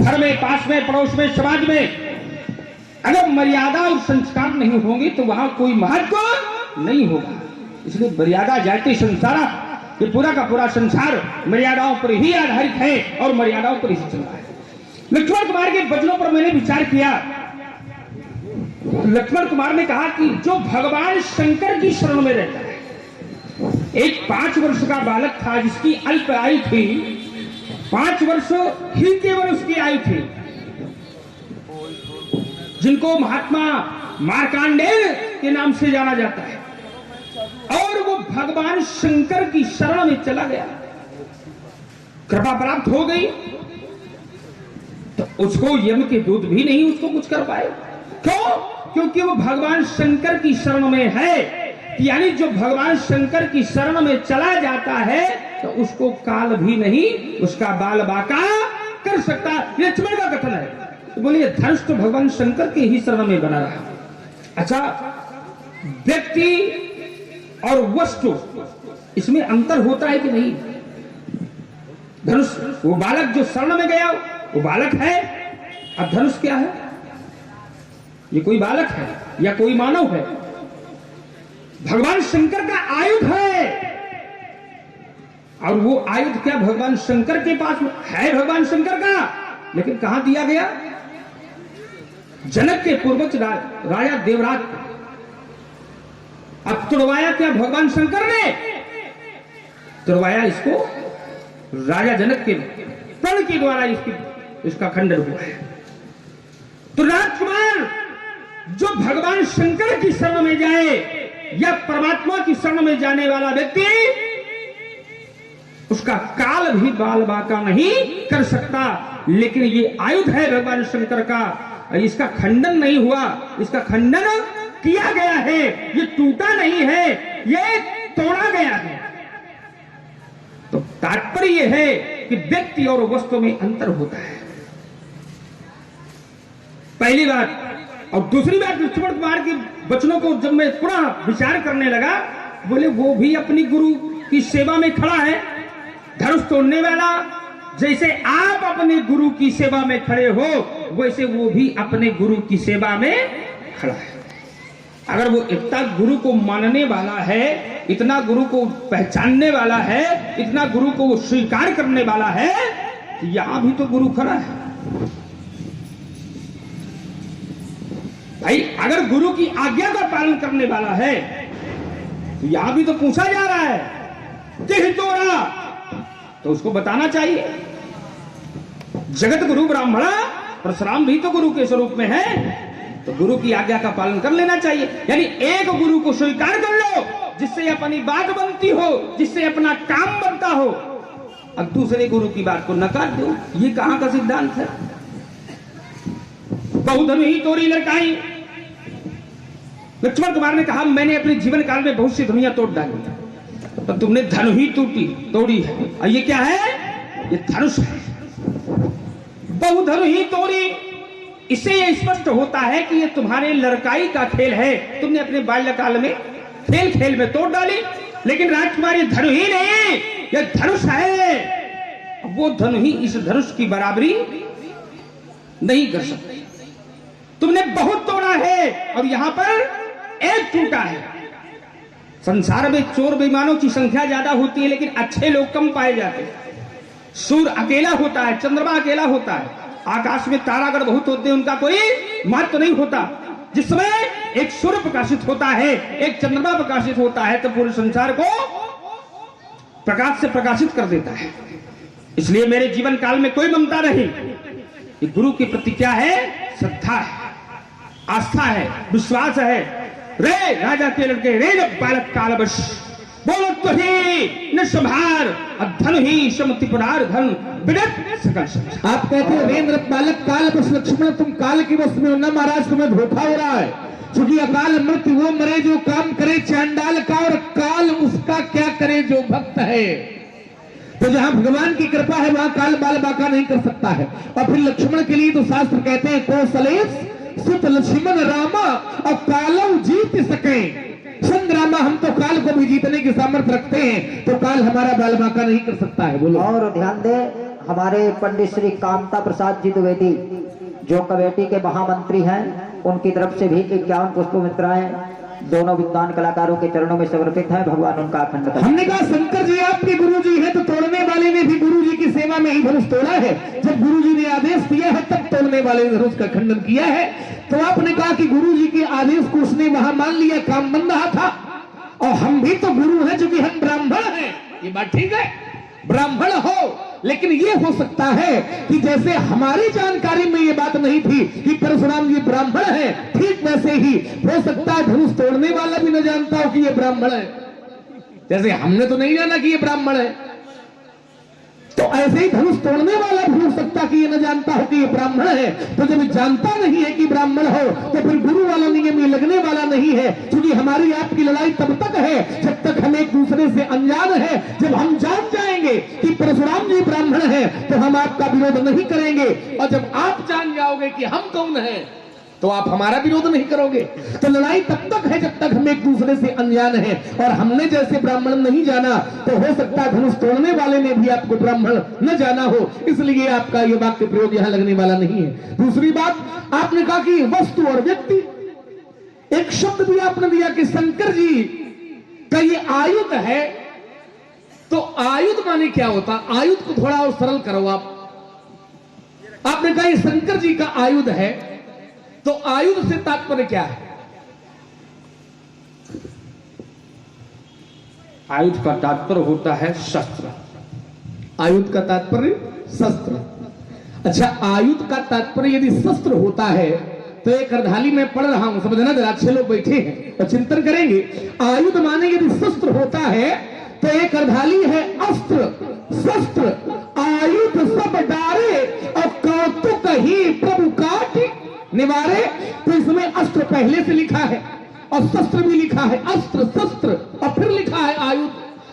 घर में, पास में, पड़ोस में, समाज में अगर मर्यादा और संस्कार नहीं होंगे तो वहां कोई महत्व नहीं होगा। इसलिए मर्यादा जाति संसार, ये पूरा का पूरा संसार मर्यादाओं पर ही आधारित है और मर्यादाओं पर ही चल रहा है। लक्ष्मण कुमार के वचनों पर मैंने विचार किया। लक्ष्मण कुमार ने कहा कि जो भगवान शंकर की शरण में रहता है, एक 5 वर्ष का बालक था जिसकी अल्प आयु थी, 5 वर्ष ही केवल उसकी आयु थी, जिनको महात्मा मार्कंडेय के नाम से जाना जाता है, और वो भगवान शंकर की शरण में चला गया, कृपा प्राप्त हो गई, तो उसको यम के दूत भी नहीं उसको कुछ कर पाए। क्यों? क्योंकि वो भगवान शंकर की शरण में है। यानी जो भगवान शंकर की शरण में चला जाता है तो उसको काल भी नहीं उसका बाल बाका कर सकता। लक्ष्मण का कथन है। तो बोलिए धनुष तो भगवान शंकर के ही शरण में बना रहा। अच्छा, व्यक्ति और वस्तु इसमें अंतर होता है कि नहीं? धनुष, वो बालक जो शरण में गया वो बालक है, अब धनुष क्या है? ये कोई बालक है या कोई मानव है? भगवान शंकर का आयुध है, और वो आयुध क्या भगवान शंकर के पास है? भगवान शंकर का, लेकिन कहां दिया गया? जनक के पूर्वज राजा देवराज। अब तुड़वाया क्या भगवान शंकर ने? तुड़वाया इसको राजा जनक के प्रण के द्वारा इसका खंडन हुआ है। तो राजकुमार जो भगवान शंकर की शरण में जाए या परमात्मा की शरण में जाने वाला व्यक्ति, उसका काल भी बाल बाका नहीं कर सकता। लेकिन ये आयुध है भगवान शंकर का, इसका खंडन नहीं हुआ, इसका खंडन किया गया है, ये टूटा नहीं है, ये तोड़ा गया है। तो तात्पर्य यह है कि व्यक्ति और वस्तु में अंतर होता है, पहली बात। और दूसरी बात, लक्ष्मण कुमार के वचनों को जब मैं पुनः विचार करने लगा, बोले वो भी अपनी गुरु की सेवा में खड़ा है। धनुष तोड़ने वाला जैसे आप अपने गुरु की सेवा में खड़े हो, वैसे वो भी अपने गुरु की सेवा में खड़ा है। अगर वो इतना गुरु को मानने वाला है, इतना गुरु को पहचानने वाला है, इतना गुरु को वो स्वीकार करने वाला है, तो यहां भी तो गुरु खड़ा है भाई। अगर गुरु की आज्ञा का पालन करने वाला है तो यहां भी तो पूछा जा रहा है कि तोड़ा, तो उसको बताना चाहिए। जगत गुरु ब्राह्मणा, परशुराम भी तो गुरु के स्वरूप में है, तो गुरु की आज्ञा का पालन कर लेना चाहिए। यानी एक गुरु को स्वीकार कर लो जिससे अपनी बात बनती हो, जिससे अपना काम बनता हो, अब दूसरे गुरु की बात को नकार दो, ये कहां का सिद्धांत है? बहुधनु ही तोड़ी लड़काई। लक्ष्मण कुमार ने कहा मैंने अपने जीवन काल में बहुत सी धनुइयां तोड़ डाली, तो तुमने धनु ही तोड़ी है, और ये क्या है? ये धनुष है। बहुधनु ही तोड़ी, इससे ये स्पष्ट होता है कि ये तुम्हारे लड़काई का खेल है, तुमने अपने बाल्यकाल में खेल खेल में तोड़ डाली। लेकिन राजकुमार ये धनु ही नहीं, ये धनुष है। वो धनु ही इस धनुष की बराबरी नहीं कर सकती। तुमने बहुत तोड़ा है और यहां पर एक टूटा है। संसार में चोर बेईमानों की संख्या ज्यादा होती है, लेकिन अच्छे लोग कम पाए जाते हैं। सूर्य अकेला होता है, चंद्रमा अकेला होता है, आकाश में तारागण बहुत होते हैं, उनका कोई महत्व नहीं होता। जिस समय एक सूर्य प्रकाशित होता है, एक चंद्रमा प्रकाशित होता है, तो पूरे संसार को प्रकाश से प्रकाशित कर देता है। इसलिए मेरे जीवन काल में कोई ममता नहीं, गुरु के प्रति क्या है? श्रद्धा है, आस्था है, विश्वास है। रे राजा के लड़के, रे बालक काल बश, बोलो तो ही न संभार, धन ही समति पुरार धन विदत सकल संसार। आप कहते हैं रेंद्र बालक काल बश। लक्ष्मण तुम काल की वश में हो ना महाराज, तुम्हें धोखा हो रहा है। क्योंकि अकाल मृत्यु वो मरे जो काम करे चांडाल का, और काल उसका क्या करे जो भक्त है। तो जहां भगवान की कृपा है वहां काल बाल बाका नहीं कर सकता है। और फिर लक्ष्मण के लिए तो शास्त्र कहते हैं कौशलेश सुत लक्ष्मण रामा और कालव जीत सके। संग्रामा, हम तो काल को भी जीतने की सामर्थ्य रखते हैं, तो काल हमारा बाल बाका नहीं कर सकता है। बोलो। और ध्यान दे, हमारे पंडित श्री कामता प्रसाद जी द्विवेदी जो कमेटी के महामंत्री हैं, उनकी तरफ से भी 51 पुष्प मित्राएं दोनों विद्वान कलाकारों के चरणों में समर्पित है। भगवान उनका अखंड करें। हमने कहा शंकर जी आपके गुरु जी है, तो तोड़ने वाले ने भी गुरु जी की सेवा में ही धनुष तोड़ा है। जब गुरु जी ने आदेश दिया है तब तोड़ने वाले ने धनुष का खंडन किया है। तो आपने कहा कि गुरु जी के आदेश को उसने वहां मान लिया, काम बन रहा था। और हम भी तो गुरु हैं, क्योंकि हम ब्राह्मण हैं। ये बात ठीक है, ब्राह्मण हो, लेकिन ये हो सकता है कि जैसे हमारी जानकारी में ये बात नहीं थी कि परशुराम जी ब्राह्मण है, ठीक वैसे ही हो सकता है धनुष तोड़ने वाला भी न जानता हो कि ये ब्राह्मण है। जैसे हमने तो नहीं जाना कि ये ब्राह्मण है, तो ऐसे ही धनुष तोड़ने वाला भी हो सकता कि ये न जानता हो कि ये ब्राह्मण है। तो जब जानता नहीं है कि ब्राह्मण हो, तो फिर गुरु वाला नियम ये लगने वाला नहीं है। क्योंकि हमारी आपकी लड़ाई तब तक है जब तक हम एक दूसरे से अनजान है। जब हम जान जाएंगे कि परशुराम जी ब्राह्मण है, तो हम आपका विरोध नहीं करेंगे। और जब आप जान जाओगे कि हम कौन है, तो आप हमारा विरोध नहीं करोगे। तो लड़ाई तब तक है जब तक हम एक दूसरे से अनजान हैं। और हमने जैसे ब्राह्मण नहीं जाना, तो हो सकता है धनुष तोड़ने वाले ने भी आपको ब्राह्मण न जाना हो, इसलिए आपका ये वाक्य प्रयोग यहां लगने वाला नहीं है। दूसरी बात, आपने कहा कि वस्तु और व्यक्ति, एक शब्द भी आपने दिया कि शंकर जी का ये आयुध है। तो आयुध माने क्या होता? आयुध को थोड़ा और सरल करो आप। आपने कहा ये शंकर जी का आयुध है, तो आयुध से तात्पर्य क्या है? आयुध का तात्पर्य होता है शस्त्र। आयुध का तात्पर्य शस्त्र। अच्छा, आयुध का तात्पर्य यदि शस्त्र होता है, तो एक अर्धाली में पढ़ रहा हूं, समझना जरा, अच्छे लोग बैठे हैं और चिंतन करेंगे। आयुध माने यदि शस्त्र होता है, तो एक अर्धाली है अस्त्र, शस्त्र। आयुध सब डारे और कौतुक ही प्रभु काट निवारे। तो इसमें अस्त्र पहले से लिखा है और शस्त्र भी लिखा है। अस्त्र, शस्त्र और फिर लिखा है आयुध।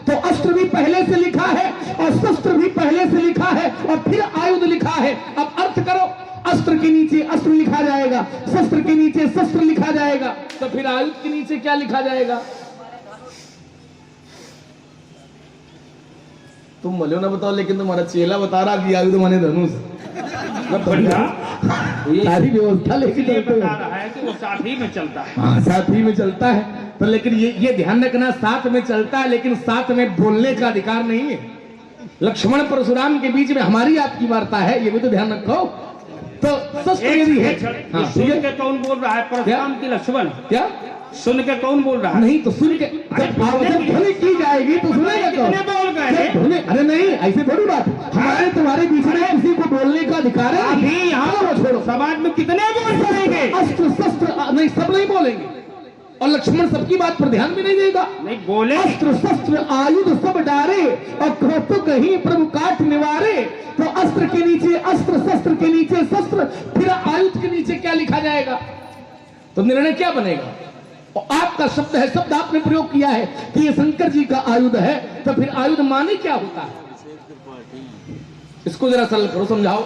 तो अस्त्र भी पहले से लिखा है और शस्त्र भी पहले से लिखा है और फिर आयुध लिखा है। अब अर्थ करो, अस्त्र के नीचे अस्त्र लिखा जाएगा, शस्त्र के नीचे शस्त्र लिखा जाएगा, तो फिर आयुध के नीचे क्या लिखा जाएगा? तुम बोलो ना बताओ, लेकिन तुम्हारा चेला बता रहा कि आयुध माने धनुष। सारी व्यवस्था लेके बता रहा है कि वो साथ ही में चलता है। हाँ, साथ ही में चलता है। तो लेकिन ये ध्यान रखना, साथ में चलता है, लेकिन साथ में बोलने का अधिकार नहीं है। लक्ष्मण परशुराम के बीच में हमारी आपकी वार्ता है, ये भी तो ध्यान रखो। तो शस्त्र यदि है, हाँ, सुन के कौन बोल रहा है? परशुराम की लक्ष्मण क्या सुन के कौन बोल रहा है? नहीं तो सुन के जब आवाज़ ध्वनि की जाएगी तो सुनेगा कौन? कितने बोल गए? अरे नहीं, ऐसे थोड़ी बात। हमारे तुम्हारे बीच में किसी को बोलने का अधिकार है। अभी यहाँ छोड़ो, समाज में कितने बोल पड़ेंगे? अस्त्र शस्त्र नहीं, सब नहीं बोलेंगे। और लक्ष्मण सबकी बात पर ध्यान भी नहीं देगा। नहीं बोले। अस्त्र शस्त्र आयुध सब डारे और कौतुक ही प्रभु काट निवारे। तो अस्त्र के नीचे अस्त्र, शस्त्र के नीचे शस्त्र, फिर आयुध के नीचे क्या लिखा जाएगा? तो निर्णय क्या बनेगा? और आपका शब्द है, शब्द आपने प्रयोग किया है कि ये शंकर जी का आयुध है, तो फिर आयुध माने क्या होता है? इसको जरा सरल करो, समझाओ।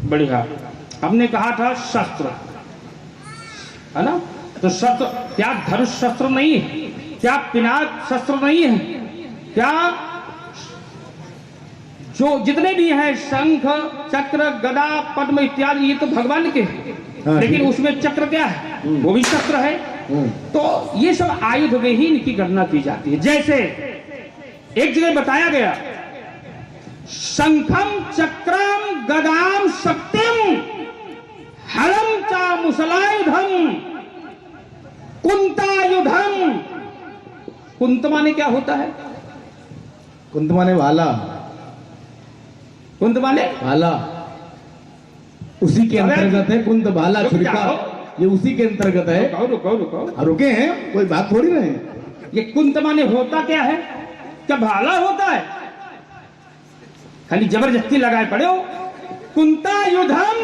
बढ़िया। हमने कहा था शस्त्र, है ना? तो शस्त्र क्या धनुष शस्त्र नहीं है? क्या पिनाक शस्त्र नहीं है? क्या जो जितने भी हैं शंख, चक्र, गदा, पद्म इत्यादि, ये तो भगवान के हैं। लेकिन उसमें चक्र क्या है? वो भी शस्त्र है। तो ये सब आयुध में ही इनकी गणना की जाती है। जैसे एक जगह बताया गया, शंखम चक्रम गदाम शक्तिम हरम चा मुसलायुधम कुंतायुधम। कुंत माने क्या होता है? कुंत माने भाला। कुंत माने भाला, उसी के अंतर्गत है कुंत भाला छुरिका, ये उसी के अंतर्गत है। रुको रुके हैं, कोई बात थोड़ी ना है। ये कुंत माने होता क्या है? क्या भाला होता है? खाली जबरदस्ती लगाए पड़े हो। कुंतायुधम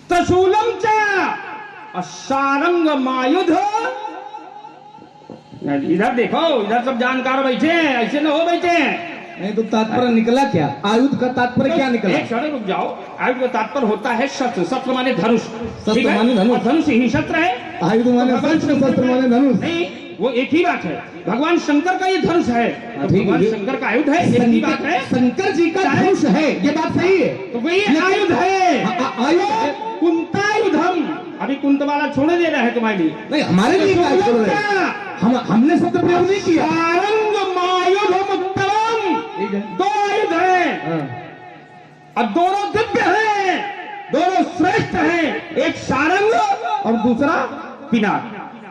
त्रिशूलम च सारंग मायुध। इधर देखो, इधर सब जानकार बैठे हैं, ऐसे न हो बैठे हैं। नहीं तो तात्पर्य निकला क्या? आयुध का तात्पर्य क्या निकला? एक क्षण रुक जाओ। आयुध का तात्पर्य होता है शस्त्र। शस्त्र माने धनुष। शस्त्र माने धनुष। धनुष ही शस्त्र है। आयुध माने शस्त्र, शस्त्र माने धनुष। नहीं, वो एक ही बात है। भगवान शंकर का ये धनुष है, तो ठीक है, भगवान ये- शंकर का आयुध है, एक ही बात है। शंकर जी का धनुष है, ये बात सही है। तो वही आयुध है, आयुध कुंतायुधम। अभी कुंत वाला छोड़े दे रहा है तुम्हारे लिए। नहीं, हमारे लिए क्या छोड़ रहे हैं? हमने शब्द प्रयोग नहीं किया। सारंगमायुधमुत्तमम। दो आयुध है, अब दोनों दिव्य हैं, दोनों श्रेष्ठ हैं। एक सारंग और दूसरा पिनाक।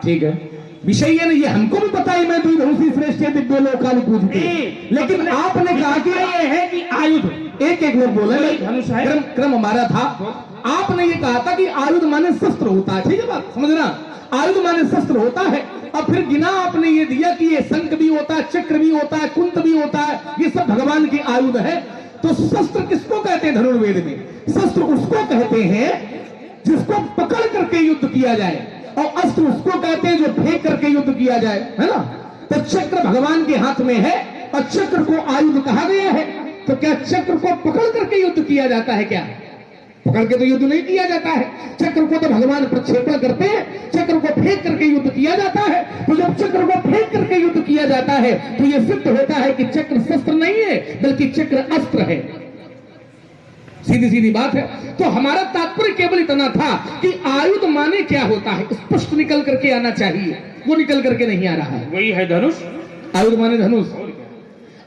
ठीक है, विषय ये नहीं है, हमको भी पता है मैं तो धनुषी श्रेष्ठ है, दिव्य लोकाल पूजते, लेकिन आपने कहा कि ये है कि आयुध एक एक लोग बोले वही धनुष है। क्रम हमारा था। आपने ये कहा था कि आयुध माने शस्त्र होता है, ठीक है बात समझना, आयुध माने शस्त्र होता है। अब फिर गिना आपने ये दिया कि ये शंख भी होता है, चक्र भी होता है, कुंत भी होता है, ये सब भगवान की आयुध है। तो शस्त्र किसको कहते हैं धनुर्वेद में? शस्त्र उसको कहते हैं जिसको पकड़ करके युद्ध किया जाए, और अस्त्र उसको कहते हैं जो फेंक करके युद्ध किया जाए, है ना। तो चक्र भगवान के हाथ में है और चक्र को आयुध कहा गया है। तो क्या चक्र को पकड़ करके युद्ध किया जाता है? क्या पकड़ के तो युद्ध नहीं किया जाता है। चक्र को तो भगवान प्रक्षेपण करते हैं, चक्र को फेंक करके युद्ध किया जाता है। तो जब चक्र को फेंक करके युद्ध किया जाता है तो यह सिद्ध होता है कि चक्र शस्त्र नहीं है, बल्कि चक्र अस्त्र है। सीधी सीधी बात है। तो हमारा तात्पर्य केवल इतना था कि आयुध माने क्या होता है, स्पष्ट निकल करके आना चाहिए, वो निकल करके नहीं आ रहा है। वही है धनुष। आयुध माने धनुष।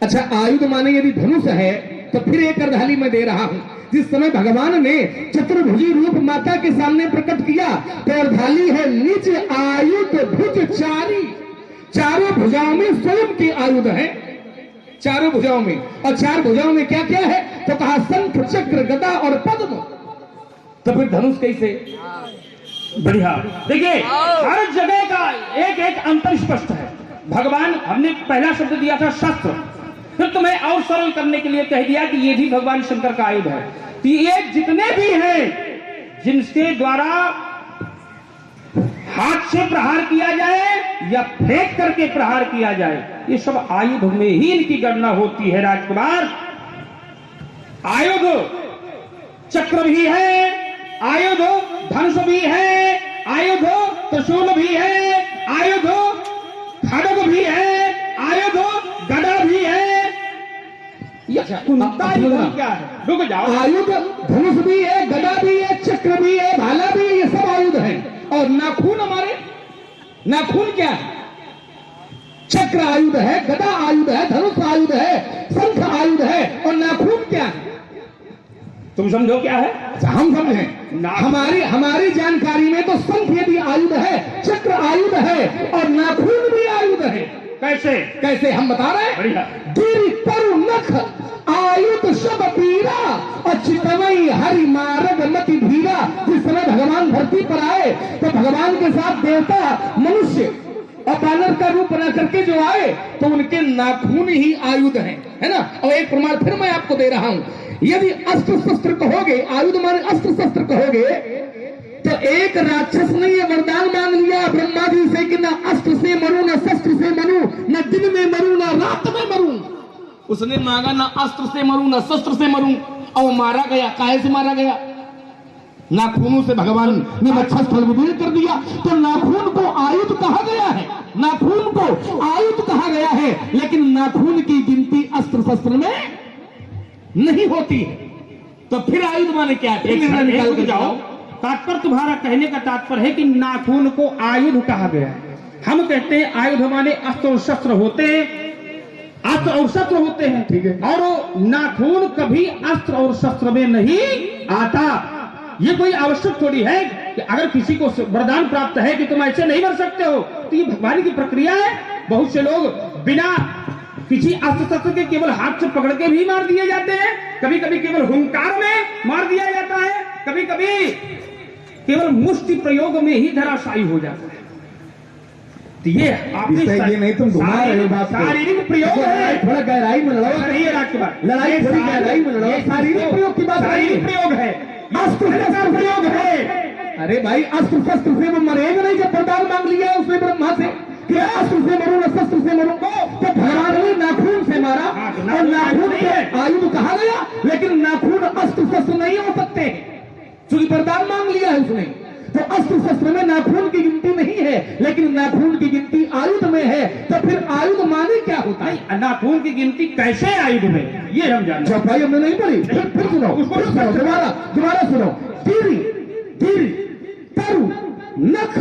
अच्छा, आयुध माने यदि धनुष है तो फिर एक अर्धाली में दे रहा हूं। जिस समय भगवान ने चतुर्भुजी रूप माता के सामने प्रकट किया तो अर्धाली है निज आयुध भुज चारी, चारों भुजाओं में स्वयं के आयुध है, चारों भुजाओं में। और चार भुजाओं में क्या क्या है? तो कहा शंख चक्र गदा और पद्म। तो फिर धनुष कैसे? बढ़िया। देखिए हर जगह का एक एक अंतर स्पष्ट है। भगवान, हमने पहला शब्द दिया था शस्त्र, फिर तुम्हें और सरल करने के लिए कह दिया कि ये भी भगवान शंकर का आयुध है। तो ये जितने भी हैं जिनके द्वारा हाथ से प्रहार किया जाए या फेंक करके प्रहार किया जाए, ये सब आयुध में ही इनकी गणना होती है राजकुमार। आयुध चक्र भी है, आयुध धनुष भी है, आयुध त्रिशूल भी है, आयुध खड्ग भी है, आयुध गदा भी है। कुंतायुध क्या है? रुक जाओ। आयुध धनुष भी है, गदा भी है, चक्र भी है, भाला भी है, ये सब आयुध है। और नाखून, हमारे नाखून क्या है? चक्र आयुध है, गदा आयुध है, धनुष आयुध है, शंख आयुध है, और नाखून क्या है? तुम समझो क्या है? अच्छा, हम समझें। हमारी जानकारी में तो शंख यदि आयुध है, चक्र आयुध है, और नाखून भी आयुध है। कैसे? कैसे हम बता रहे हैं। बढ़िया। गिरि तरु नख आयुध सब पीरा, और चितवई हरि मार्ग मति धीरा। जिस समय भगवान धरती पर आए तो भगवान के साथ देवता, मनुष्य और बानर का रूप बना करके जो आए तो उनके नाखून ही आयुध हैं, है ना। और एक प्रमाण फिर मैं आपको दे रहा हूं। यदि अस्त्र शस्त्र कहोगे, आयुध माने अस्त्र शस्त्र कहोगे, तो एक राक्षस ने ये वरदान मांग लिया ब्रह्मा जी से कि न अस्त्र से मरूं, न शस्त्र से मरूं, न दिन में मरूं, न रात में मरूं। उसने मांगा न अस्त्र से मरूं, न शस्त्र से मरूं, और मारा गया। काहे से मारा गया? नाखूनों से भगवान ने मच्छस्थल विदीर्ण कर दिया। तो नाखून को आयुध कहा गया है, नाखून को आयुध कहा गया है, लेकिन नाखून की गिनती अस्त्र शस्त्र में नहीं होती है। तो फिर आयुध माने क्या है? निकाल के जाओ। तात्पर्य तुम्हारा कहने का तात्पर्य है कि नाखून को आयुध कहा गया है। हम कहते हैं आयुध माने अस्त्र और शस्त्र होते हैं, अस्त्र और शस्त्र होते हैं, ठीक है। और नाखून कभी अस्त्र और शस्त्र में नहीं आता। ये कोई आवश्यक थोड़ी है कि अगर किसी को वरदान प्राप्त है कि तुम ऐसे नहीं मर सकते हो, तो ये भगवान की प्रक्रिया है। बहुत से लोग बिना किसी अस्त्र शस्त्र के केवल हाथ से पकड़ के भी मार दिए जाते हैं, कभी कभी केवल हुंकार में मार दिया जाता है, कभी कभी केवल मुष्टि प्रयोग में ही धराशायी हो जाता है। तो ये आपने ये नहीं, तुम घुमा रहे हो बात को। शारीरिक प्रयोग है, थोड़ा गहराई में लड़ाओ। नहीं है राजकुमार, लड़ाई थोड़ी गहराई में लड़ाओ। शारीरिक प्रयोग की बात, शारीरिक प्रयोग है, अस्त्र शस्त्र प्रयोग है। अरे भाई, अस्त्र शस्त्र से वो मरेगा नहीं। जब वरदान मांग लिया उसने ब्रह्मा से कि अस्त्र से मरूं, न शस्त्र से मरूं, तो भगवान ने नाखून से मारा, और नाखून को आयुध कहा गया। लेकिन नाखून अस्त्र शस्त्र नहीं हो सकते, क्योंकि वरदान मांग लिया है उसने। तो अस्त्र शस्त्र में नाखून की गिनती नहीं है, लेकिन नाखून की गिनती आयुध में है। तो फिर आयुध माने क्या होता है? नाखून की गिनती कैसे आयुध में, ये हम जानते हैं। चौपाई हमने नहीं पढ़ी। फिर सुनो, उसको दोबारा सुनो। तीरी तीरी तरु नख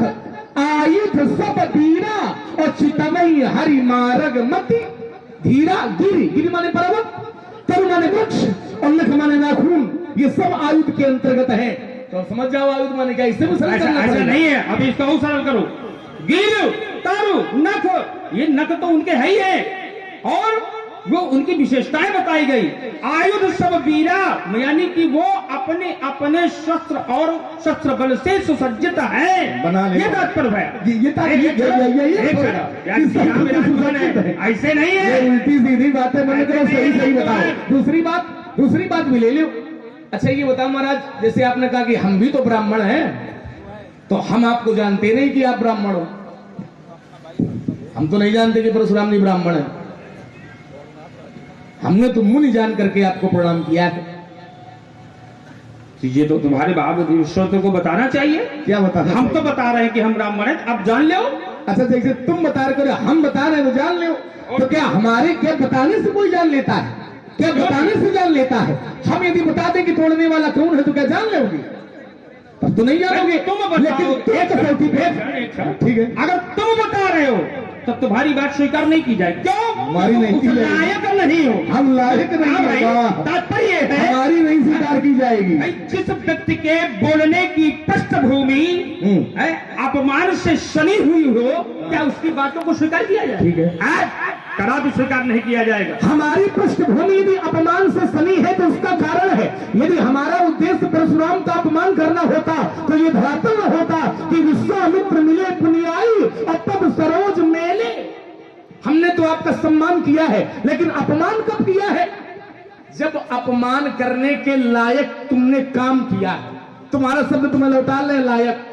आयुध सब धीरा और चितमई हरि मार्ग मति। धीरा गिरी, गिरी माने पर्वत, तरु माने वृक्ष और नख माने नाखून, ये सब आयुध के अंतर्गत है। तो समझ जाओ आयुध माने क्या, इससे भी सरल करना ऐसा पड़ेगा। नहीं है, अभी इसका और सरल करो। गिर तारू नख, ये नख तो उनके है ही है और वो उनकी विशेषताएं बताई गई। आयुध सब वीरा, यानी कि वो अपने अपने शस्त्र और शस्त्र बल से सुसज्जित है, बना ले। ये तात्पर्य है। ऐसे नहीं ये है। उल्टी सीधी बातें मैंने तो सही बताओ। दूसरी बात भी ले लो। अच्छा ये बताओ महाराज, जैसे आपने कहा कि हम भी तो ब्राह्मण हैं, तो हम आपको जानते नहीं कि आप ब्राह्मण हो। हम तो नहीं जानते कि परशुराम जी ब्राह्मण है। हमने तो मुनि जान करके आपको प्रणाम किया है। ये तो तुम्हारे भाव विश्वत को बताना चाहिए। क्या बताना? हम तो बता रहे हैं कि हम ब्राह्मण हैं, अब जान लो। अच्छा जैसे तुम बता रहे हो, हम बता रहे हैं तो जान लो। तो क्या हमारे क्या बताने से कोई जान लेता है? क्या बताने से जान लेता है? हम यदि बता दें कि तोड़ने वाला कौन है तो क्या जान लोगे? तब तो नहीं जानोगे। तुम लेकिन बताओ। कसौटी पे ठीक है, अगर तुम बता रहे हो तब तुम्हारी बात स्वीकार नहीं की जाए। क्यों? हमारी नहीं की जाएगी। लायक नहीं हो, हम लायक नहीं हाँ भाई, होगा। तात्पर्य है हमारी नहीं स्वीकार की जाएगी। भाई, जिस व्यक्ति के बोलने की पृष्ठभूमि है, अपमान से सनी हुई हो, क्या उसकी बातों को स्वीकार किया जाए? ठीक है। कदापि स्वीकार नहीं किया जाएगा। हमारी पृष्ठभूमि यदि अपमान से सनी है तो उसका कारण है। यदि हमारा उद्देश्य परशुराम का अपमान करना होता तो ये धरातल न होता कि विश्वामित्र मिले पुण्याई और तब सरोज मेले। हमने तो आपका सम्मान किया है, लेकिन अपमान कब किया है? जब अपमान करने के लायक तुमने काम किया। तुम्हारा शब्द तुम्हें लौटा ले, लायक।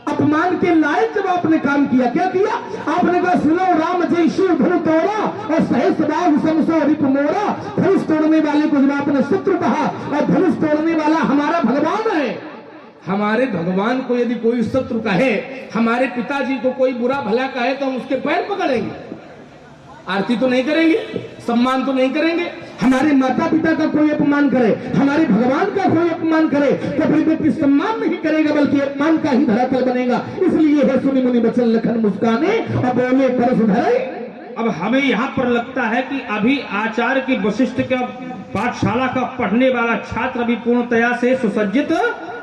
अपमान के लायक जब आपने काम किया, क्या किया? आपने कहा सुनो राम जय शिव धनु तोड़ा और सहस बाघ समसो रिप मोरा। धनुष तोड़ने वाले को जब आपने शत्रु कहा और धनुष तोड़ने वाला हमारा भगवान है। हमारे भगवान को यदि कोई शत्रु कहे, हमारे पिताजी को कोई बुरा भला कहे तो हम उसके पैर पकड़ेंगे, आरती तो नहीं करेंगे, सम्मान तो नहीं करेंगे। हमारे माता पिता का कोई अपमान करे, हमारे भगवान का कोई अपमान करे तो फिर व्यक्ति सम्मान नहीं करेगा बल्कि अपमान का ही धरातल बनेगा। इसलिए है सुनि मुनि बचन लखन मुस्काने और बोले परस धरे। अब हमें यहाँ पर लगता है कि अभी आचार्य की वशिष्ठ का पाठशाला का पढ़ने वाला छात्र अभी पूर्णतया से सुसज्जित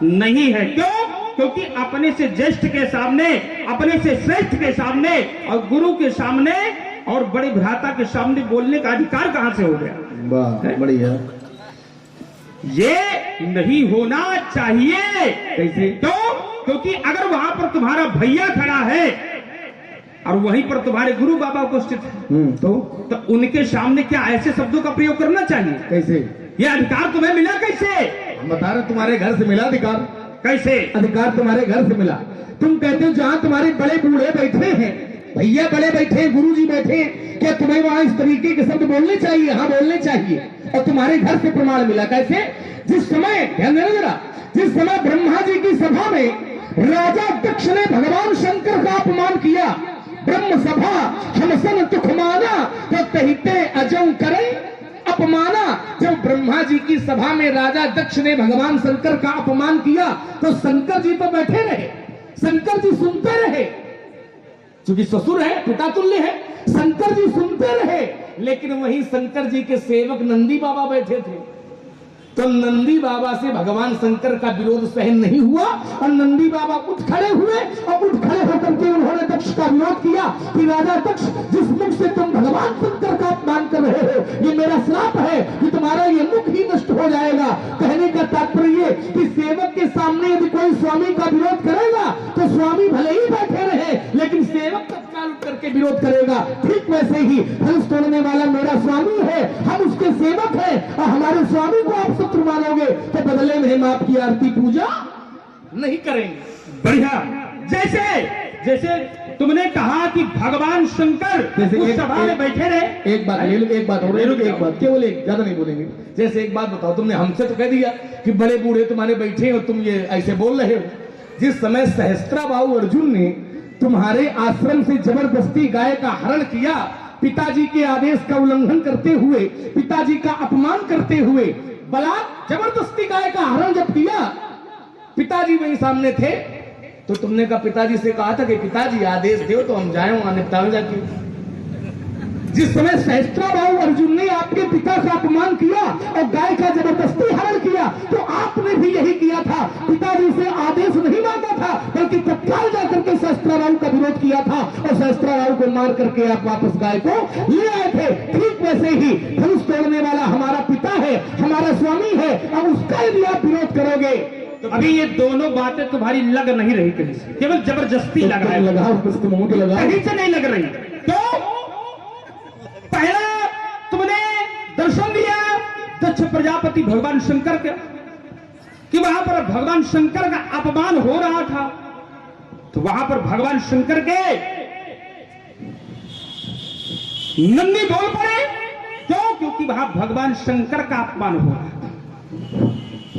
नहीं है। क्यों? क्योंकि अपने से ज्येष्ठ के सामने, अपने से श्रेष्ठ के सामने और गुरु के सामने और बड़े भ्राता के सामने बोलने का अधिकार कहां से हो गया? बढ़िया, ये नहीं होना चाहिए। कैसे? क्यों? क्योंकि अगर वहां पर तुम्हारा भैया खड़ा है और वहीं पर तुम्हारे गुरु बाबा उपस्थित है तो उनके सामने क्या ऐसे शब्दों का प्रयोग करना चाहिए? कैसे? ये अधिकार तुम्हें मिला कैसे? हम बता रहे तुम्हारे घर से मिला अधिकार। कैसे अधिकार तुम्हारे घर से मिला। तुम कहते हो जहां तुम्हारे बड़े बूढ़े बैठे हैं, भैया बड़े बैठे हैं, गुरुजी बैठे हैं, क्या तुम्हें वहां इस तरीके के शब्द बोलने चाहिए? हाँ बोलने चाहिए। और तुम्हारे घर से प्रमाण मिला। कैसे? जिस समय, ध्यान देना जरा, जिस समय ब्रह्मा जी की सभा में राजा दक्ष ने भगवान शंकर का अपमान किया, ब्रह्म सभा हमसन तुख माना तो कहते अजऊ करे अपमाना। जब ब्रह्मा जी की सभा में राजा दक्ष ने भगवान शंकर का अपमान किया तो शंकर जी तो बैठे रहे, शंकर जी सुनते रहे, क्योंकि ससुर है, पिता तुल्य है। शंकर जी सुनते रहे, लेकिन वहीं शंकर जी के सेवक नंदी बाबा बैठे थे। तो नंदी बाबा से भगवान शंकर का विरोध सहन नहीं हुआ और नंदी बाबा उठ खड़े हुए और उठ खड़े होकर के उन्होंने दक्ष का विरोध किया कि राजा दक्ष, जिस मुख से तुम भगवान शंकर का अपमान कर रहे हो, ये मेरा श्राप है कि तुम्हारा ये मुख ही नष्ट हो जाएगा। कहने का तात्पर्य कि सेवक के सामने यदि कोई स्वामी का विरोध करेगा तो स्वामी भले ही बैठे रहे, लेकिन सेवक तत्काल उठ करके विरोध करेगा। ठीक वैसे ही धनुष तोड़ने वाला मेरा स्वामी है, हम उसके सेवक हैं और हमारे स्वामी को आप शत्रु मानोगे तो बदले में हम आपकी आरती पूजा नहीं करेंगे। बढ़िया। जैसे जैसे तुमने कहा कि भगवान शंकर उस सभा में बैठे रहे। एक बात ले लो, एक बात और एक बात, केवल एक, ज्यादा नहीं बोलेंगे। जैसे एक बात बताओ, तुमने हमसे तो कह दिया कि बड़े बूढ़े तुम्हारे बैठे हो, तुम ये ऐसे बोल रहे हो, जिस समय सहस्त्राबाहु अर्जुन ने तुम्हारे आश्रम से जबरदस्ती गाय का हरण किया, पिताजी के आदेश का उल्लंघन करते हुए, पिताजी का अपमान करते हुए, बलात् जबरदस्ती गाय का हरण जब किया, पिताजी वही सामने थे, तो तुमने कहा पिताजी से कहा था कि पिताजी आदेश दो तो हम जाए वहां निपटाल जाके। जिस समय सहस्त्राबाहु अर्जुन ने आपके पिता का अपमान किया और गाय का जबरदस्ती हरण किया, तो आपने भी यही किया था। पिताजी से आदेश नहीं मांगा था, बल्कि तत्काल जाकर के सहस्त्राबाहु का विरोध किया था और सहस्त्राबाहु को मार करके आप वापस गाय को ले आए थे। ठीक वैसे ही धनुष तोड़ने वाला हमारा पिता है, हमारा स्वामी है, अब उसका यदि आप विरोध करोगे तो अभी ये दोनों बातें तुम्हारी लग नहीं रही कहीं से, केवल जबरदस्ती लग रहा है। लगाओ कहीं से नहीं लग रही। तो पहला तुमने दर्शन दिया दक्ष प्रजापति भगवान शंकर का, कि वहां पर भगवान शंकर का अपमान हो रहा था, तो वहां पर भगवान शंकर के नंदी बोल पड़े। क्यों? क्योंकि वहां भगवान शंकर का अपमान हो रहा था,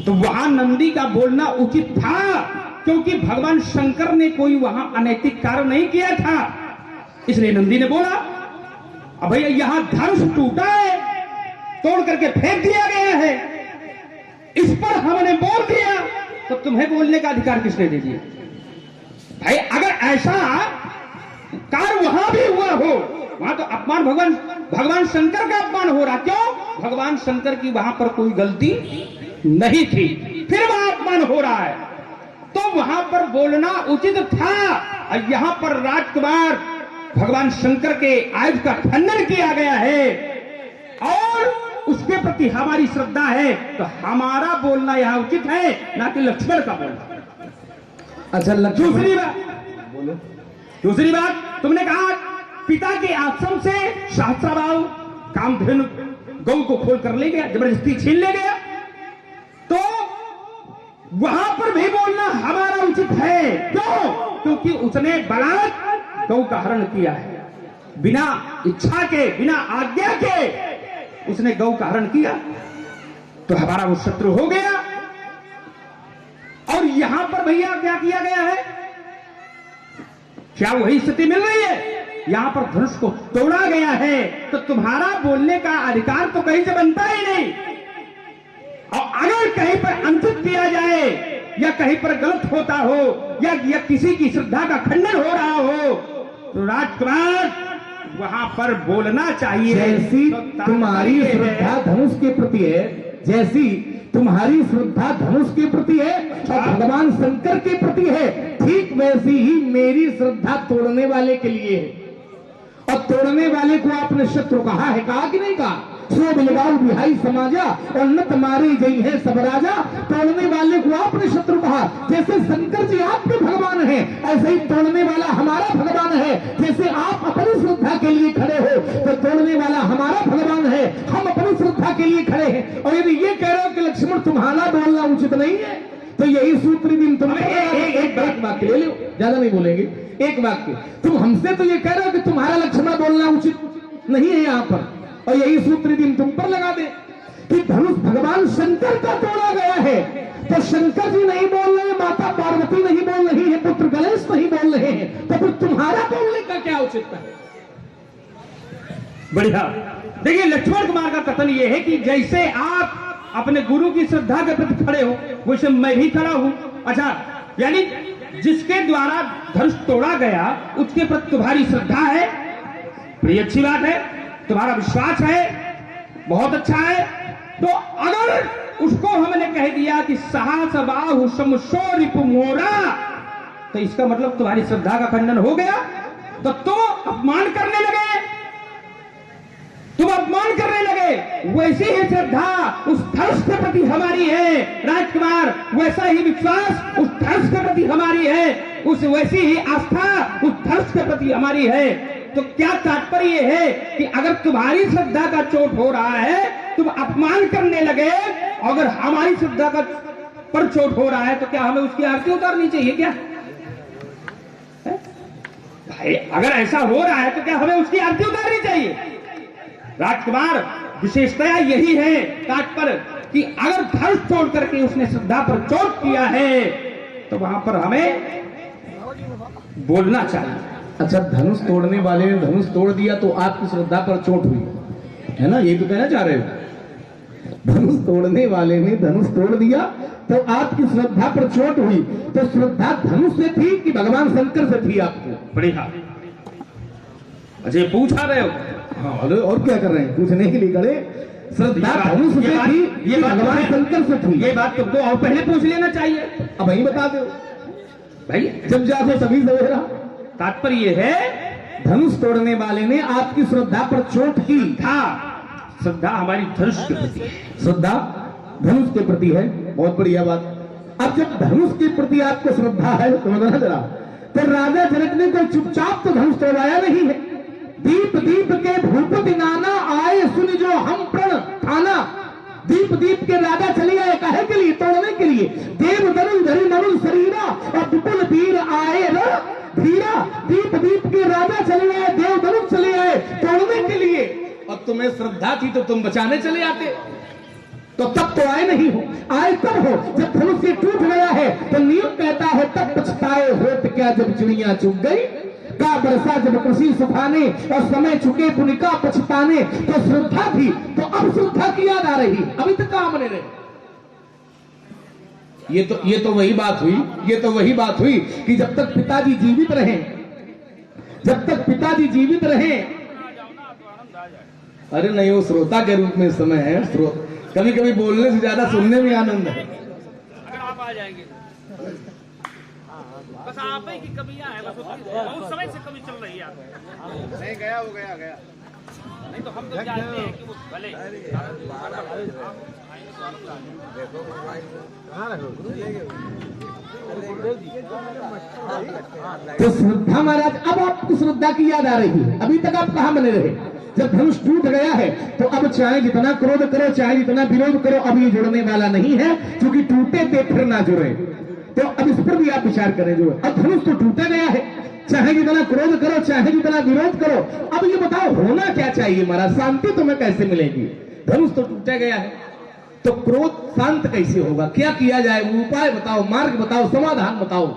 तो वहां नंदी का बोलना उचित था, क्योंकि भगवान शंकर ने कोई वहां अनैतिक कार्य नहीं किया था, इसलिए नंदी ने बोला। अब भैया यहां धनुष टूटा है, तोड़ करके फेंक दिया गया है, इस पर हमने बोल दिया, तो तुम्हें बोलने का अधिकार किसने दे दिया? भाई अगर ऐसा कार्य वहां भी हुआ हो, वहां तो अपमान भगवान शंकर का अपमान हो रहा। क्यों? भगवान शंकर की वहां पर कोई गलती नहीं थी, फिर वहां अपमान हो रहा है, तो वहां पर बोलना उचित था। और यहां पर राजकुमार भगवान शंकर के आयुध का खंडन किया गया है और उसके प्रति हमारी श्रद्धा है, तो हमारा बोलना यहां उचित है, ना कि लक्ष्मण का बोलना। अच्छा, दूसरी बात तुमने कहा पिता के आश्रम से सहस्त्राबाहु कामधेनु गौ को खोल कर ले गया, जबरदस्ती छीन ले गया, तो वहां पर भी बोलना हमारा उचित है। क्यों? क्योंकि उसने बलात् गौ का हरण किया है, बिना इच्छा के, बिना आज्ञा के उसने गौ का हरण किया, तो हमारा वो शत्रु हो गया। और यहां पर भैया क्या किया गया है? क्या वही स्थिति मिल रही है? यहां पर धनुष को तोड़ा गया है, तो तुम्हारा बोलने का अधिकार तो कहीं से बनता ही नहीं। और अगर कहीं पर अनुचित किया जाए या कहीं पर गलत होता हो या किसी की श्रद्धा का खंडन हो रहा हो, तो राजकुमार वहां पर बोलना चाहिए। जैसी तो तुम्हारी श्रद्धा धनुष के प्रति है, जैसी तुम्हारी श्रद्धा धनुष के प्रति है और भगवान शंकर के प्रति है, ठीक वैसी ही मेरी श्रद्धा तोड़ने वाले के लिए है। और तोड़ने वाले को आपने शत्रु कहा है, कहा कि नहीं कहा? सो बिलगाल बिहाई समाजा और न तुम्हारी जई है सब राजा। तोड़ने वाले को आपने शत्रु कहा। जैसे शंकर जी आपके भगवान हैं, ऐसे ही तोड़ने वाला हमारा भगवान है। जैसे आप अपनी श्रद्धा के लिए खड़े हो, तो तोड़ने वाला हमारा भगवान है, हम अपनी श्रद्धा के लिए खड़े हैं। और यदि ये कह रहे हो कि लक्ष्मण तुम्हारा बोलना उचित नहीं है, तो यही सूत्र भी तुम एक वाक्य ले लो, ज्यादा नहीं बोलेंगे, एक वाक्य। तुम हमसे तो ये कह रहे हो कि तुम्हारा लक्ष्मण बोलना उचित नहीं है यहाँ पर, और यही सूत्र दिन तुम पर लगा दे कि धनुष भगवान शंकर का तोड़ा गया है, तो शंकर जी नहीं बोल रहे, माता पार्वती नहीं बोल रही है, पुत्र गणेश नहीं बोल रहे हैं, तो फिर तुम्हारा बोलने का क्या औचित्य है? बढ़िया। देखिए लक्ष्मण कुमार का कथन यह है कि जैसे आप अपने गुरु की श्रद्धा के प्रति खड़े हो, वैसे मैं भी खड़ा हूं। अच्छा, यानी जिसके द्वारा धनुष तोड़ा गया उसके प्रति तुम्हारी श्रद्धा है, बड़ी अच्छी बात है, तुम्हारा विश्वास है, बहुत अच्छा है। तो अगर उसको हमने कह दिया कि सहस बाहु समशो रिपु मोरा, तो इसका मतलब तुम्हारी श्रद्धा का खंडन हो गया। तो तुम अपमान करने लगे, तुम अपमान करने लगे। वैसी ही श्रद्धा उस धनुष के प्रति हमारी है राजकुमार, वैसा ही विश्वास उस धनुष के प्रति हमारी है, उस वैसी ही आस्था उस धनुष के प्रति हमारी है। तो क्या तात्पर्य है कि अगर तुम्हारी श्रद्धा का चोट हो रहा है, तुम अपमान करने लगे, अगर हमारी श्रद्धा का पर चोट हो रहा है, तो क्या हमें उसकी आरती उतारनी चाहिए क्या? भाई अगर ऐसा हो रहा है तो क्या हमें उसकी आरती उतारनी चाहिए? राजकुमार विशेषतया यही है तात्पर्य कि अगर धनुष तोड़ करके उसने श्रद्धा पर चोट किया है, तो वहां पर हमें बोलना चाहिए। अच्छा, धनुष तोड़ने वाले ने धनुष तोड़ दिया तो आपकी श्रद्धा पर चोट हुई, है ना? ये तो कहना चाह रहे हो। धनुष तोड़ने वाले ने धनुष तोड़ दिया तो आपकी श्रद्धा पर चोट हुई, तो श्रद्धा धनुष से थी कि भगवान शंकर से थी आपको? बढ़िया। अच्छा, पूछा रहे हो? हाँ, और क्या कर रहे हैं, पूछने के लिए खड़े। श्रद्धा धनुष से थी, ये भगवान शंकर से थी। ये बात तुमको और पहले पूछ लेना चाहिए। अब वही बता दो भाई, जब जाते सभी सवेरा। तात्पर्य है धनुष तोड़ने वाले ने आपकी श्रद्धा पर चोट की। श्रद्धा हमारी धनुष के प्रति है। श्रद्धा धनुष के प्रति है, बहुत बढ़िया बात। अब जब धनुष के प्रति आपको श्रद्धा है, समझना जरा, तो राजा जनक ने कोई चुपचाप तो धनुष तोड़वाया नहीं है। दीप दीप के भूपति नाना आए सुन जो हम प्रण थाना। दीप दीप के राजा चले आए, काहे के लिए? तोड़ने के लिए। देव धनुष धरि मनुष शरीरा और विपुल वीर आए र धीरा। दीप दीप के राजा चले आए, देव धनुष चले आए तोड़ने के लिए। और तुम्हें श्रद्धा थी तो तुम बचाने चले आते, तो तब तो आए नहीं हो। आए तब हो जब धनुष से टूट गया है। तो नियम कहता है तब पछताए होत क्या जब चिड़िया चुग गई। का बरसा जब कृषि सुखाने और समय चुके पुनिका पछताने। तो श्रद्धा थी तो अब श्रद्धा की याद आ रही, अभी तक काम नहीं रहे। ये तो वही बात हुई, ये तो वही बात हुई कि जब तक पिताजी जीवित रहे, जब तक पिताजी जीवित रहे। अरे नहीं, वो श्रोता के रूप में समय है। कभी कभी बोलने से ज्यादा सुनने में आनंद है। अगर आप आ जाएंगे बस आप ही की कमियां है, बस बहुत समय से कमी चल रही है। नहीं गया वो गया नहीं तो हम तो जानते हैं कि वो भले तो श्रद्धा महाराज, अब आपको श्रद्धा की याद आ रही है। अभी तक आप कहां बने रहे? जब धनुष टूट गया है तो अब चाहे जितना क्रोध करो, चाहे जितना विरोध करो, अब ये जुड़ने वाला नहीं है, क्योंकि टूटे थे फिर ना जुड़े। तो अब इस पर भी आप विचार करें। जो अब धनुष तो टूटा गया है, चाहे जितना क्रोध करो, चाहे जितना विरोध करो। अब ये बताओ होना क्या चाहिए महाराज? शांति तुम्हें कैसे मिलेगी? धनुष तो टूटा गया है, तो क्रोध शांत कैसे होगा? क्या किया जाए? उपाय बताओ, मार्ग बताओ, समाधान बताओ।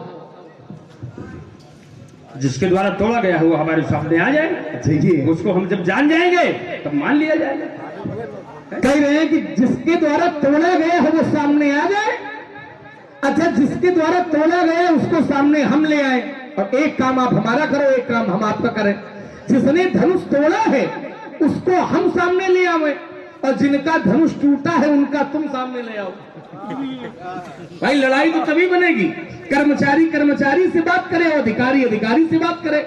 जिसके द्वारा तोड़ा गया वो हमारे सामने आ जाए, उसको हम जब जान जाएंगे तब मान लिया जाएगा। कह रहे हैं कि जिसके द्वारा तोड़ा गया है वो सामने आ जाए। अच्छा, जिसके द्वारा तोड़ा गया है उसको सामने हम ले आए, और एक काम आप हमारा करो, एक काम हम आपका करें। जिसने धनुष तोड़ा है उसको हम सामने ले आवे, और जिनका धनुष टूटा है उनका तुम सामने ले आओ। भाई, लड़ाई तो तभी बनेगी, कर्मचारी कर्मचारी से बात करे, अधिकारी अधिकारी से बात करे।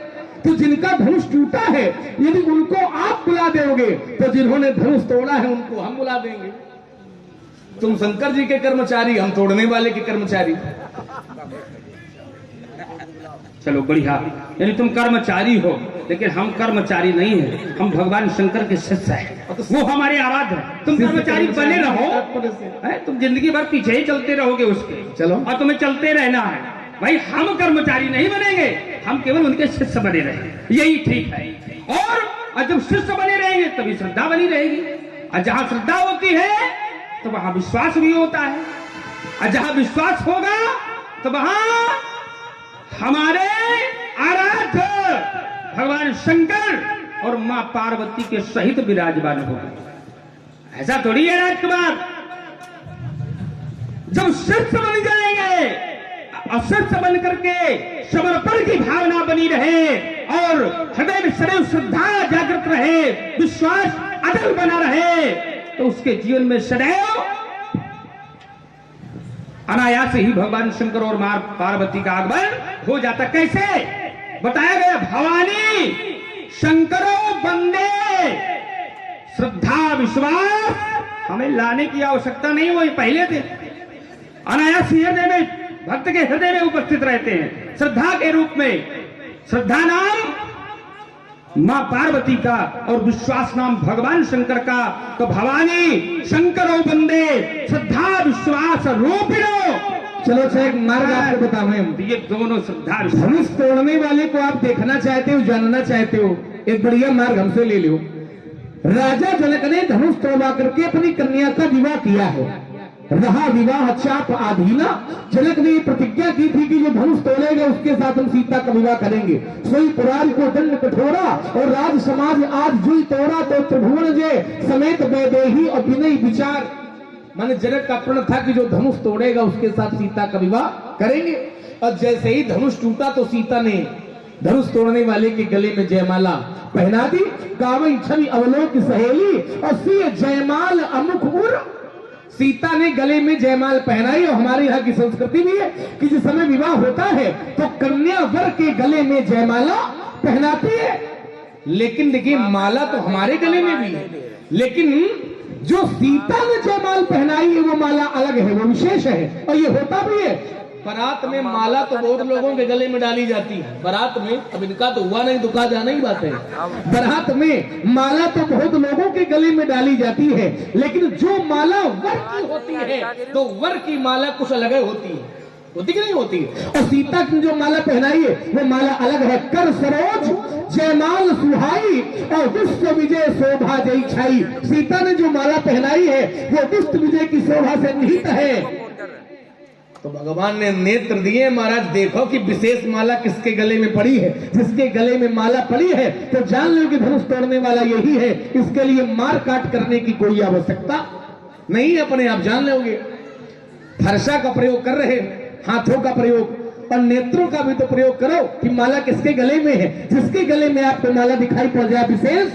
तो जिनका धनुष टूटा है यदि उनको आप बुला दोगे, तो जिन्होंने धनुष तोड़ा है उनको हम बुला देंगे। तुम शंकर जी के कर्मचारी, हम तोड़ने वाले के कर्मचारी। चलो बढ़िया, यानी तुम कर्मचारी हो, लेकिन हम कर्मचारी नहीं है, हम भगवान शंकर के शिष्य हैं। वो हमारे आराध्य है। तुम कर्मचारी बने रहो, तुम जिंदगी भर पीछे ही चलते रहोगे उसके, चलो, और तुम्हें चलते रहना है। भाई, हम कर्मचारी नहीं बनेंगे, हम केवल उनके शिष्य बने रहेंगे, यही ठीक है। और जब शिष्य बने रहेंगे तभी श्रद्धा बनी रहेगी, और जहां श्रद्धा होती है तो वहां विश्वास भी होता है, और जहां विश्वास होगा तो वहां हमारे आराध्य भगवान शंकर और मां पार्वती के सहित विराजमान होगा। ऐसा थोड़ी है राजकुमार। जब शिष्य बन जाएंगे, और शिष्य बन करके समर्पण की भावना बनी रहे, और हृदय में सदैव श्रद्धा जागृत रहे, विश्वास अटल बना रहे, तो उसके जीवन में सदैव अनायास ही भगवान शंकर और मां पार्वती का आगमन हो जाता। कैसे बताया गया? भवानी शंकरो बंदे, श्रद्धा विश्वास हमें लाने की आवश्यकता नहीं, वो पहले थे। अनायास हृदय में, भक्त के हृदय में उपस्थित रहते हैं श्रद्धा के रूप में। श्रद्धा नाम मां पार्वती का और विश्वास नाम भगवान शंकर का। तो भवानी शंकरो बंदे श्रद्धा विश्वास रूपिणो। चलो अच्छा, एक मार्ग आपको बताऊं। ये दोनों श्रद्धा धनुष तोड़ने वाले को आप देखना चाहते हो, जानना चाहते हो, एक बढ़िया मार्ग हमसे ले लो। राजा जनक ने धनुष तोड़वा करके अपनी कन्या का विवाह किया है। रहा विवाह चाप आधीना। जनक ने प्रतिज्ञा की थी कि जो धनुष तोड़ेगा उसके साथ हम सीता का विवाह करेंगे। सोई पुराण को दंड कठोरा और राज समाज आज जुई तोड़ा, तो त्रिभुवन जय समेत वैदेही और विनय विचार। माने जनक का प्रण था कि जो धनुष तोड़ेगा उसके साथ सीता का विवाह करेंगे। और जैसे ही धनुष टूटा तो सीता ने धनुष तोड़ने वाले के गले में जयमाला पहना दी। कावई छवि अवलोक सहेली और सिय जयमाल अमुख उर। सीता ने गले में जयमाल पहनाई। और हमारे यहाँ की संस्कृति भी है कि जिस समय विवाह होता है तो कन्या वर के गले में जयमाला पहनाती है। लेकिन देखिए, माला तो हमारे गले में भी है, लेकिन जो सीता ने जयमाल पहनाई है वो माला अलग है, वो विशेष है। और ये होता भी है, बारात में माला तो बहुत लोगों के गले में डाली जाती है। बारात में, अब इनका तो हुआ नहीं, दुखा जाना ही बात है। बारात में माला तो बहुत लोगों के गले में डाली जाती है, लेकिन जो माला वर की होती है तो वर की माला कुछ अलग होती है। होती कि नहीं होती? और सीता की जो माला पहनाई है वो माला अलग है। कर सरोज जयमाल सुहाई और विश्व विजय शोभा जय छाई। सीता ने जो माला पहनाई है वो विश्व विजय की शोभा से निहित है। तो भगवान ने नेत्र दिए, महाराज देखो कि विशेष माला किसके गले में पड़ी है। जिसके गले में माला पड़ी है तो जान लो कि धनुष तोड़ने वाला यही है। इसके लिए मार काट करने की कोई आवश्यकता नहीं, अपने आप जान लोगे। फरसा का प्रयोग कर रहे, हाथों का प्रयोग और नेत्रों का भी तो प्रयोग करो कि माला किसके गले में है। जिसके गले में आपको माला दिखाई पड़ जाए विशेष,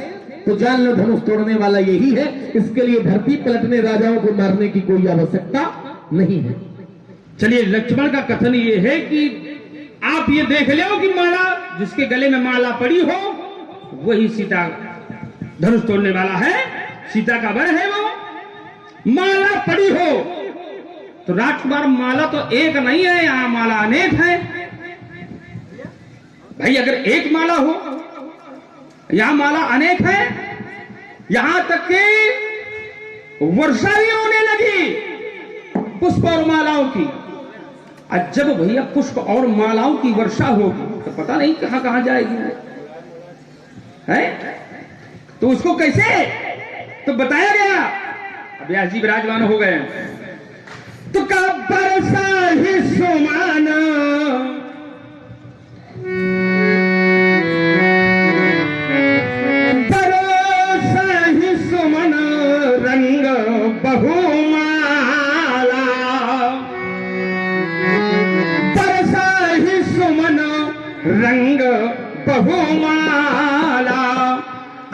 तो जान लो धनुष तोड़ने वाला यही है। इसके लिए धरती पलटने, राजाओं को मारने की कोई आवश्यकता नहीं है। चलिए, लक्ष्मण का कथन ये है कि आप ये देख लो कि माला, जिसके गले में माला पड़ी हो वही सीता धनुष तोड़ने वाला है, सीता का वर है वो। माला पड़ी हो तो राजकुमार, माला तो एक नहीं है, यहां माला अनेक है भाई। अगर एक माला हो, यहां माला अनेक है, यहां तक कि वर्षा भी होने लगी पुष्प और मालाओं की। आज जब भैया पुष्प और मालाओं की वर्षा होगी तो पता नहीं कहां कहां जाएगी है, तो उसको कैसे तो बताया गया। अब व्यास जी विराजमान हो गए, तो का बरसा ही सुमान बरसा ही सुमन रंग बहुमाला, बरसा ही सुमन रंग बहुमाला,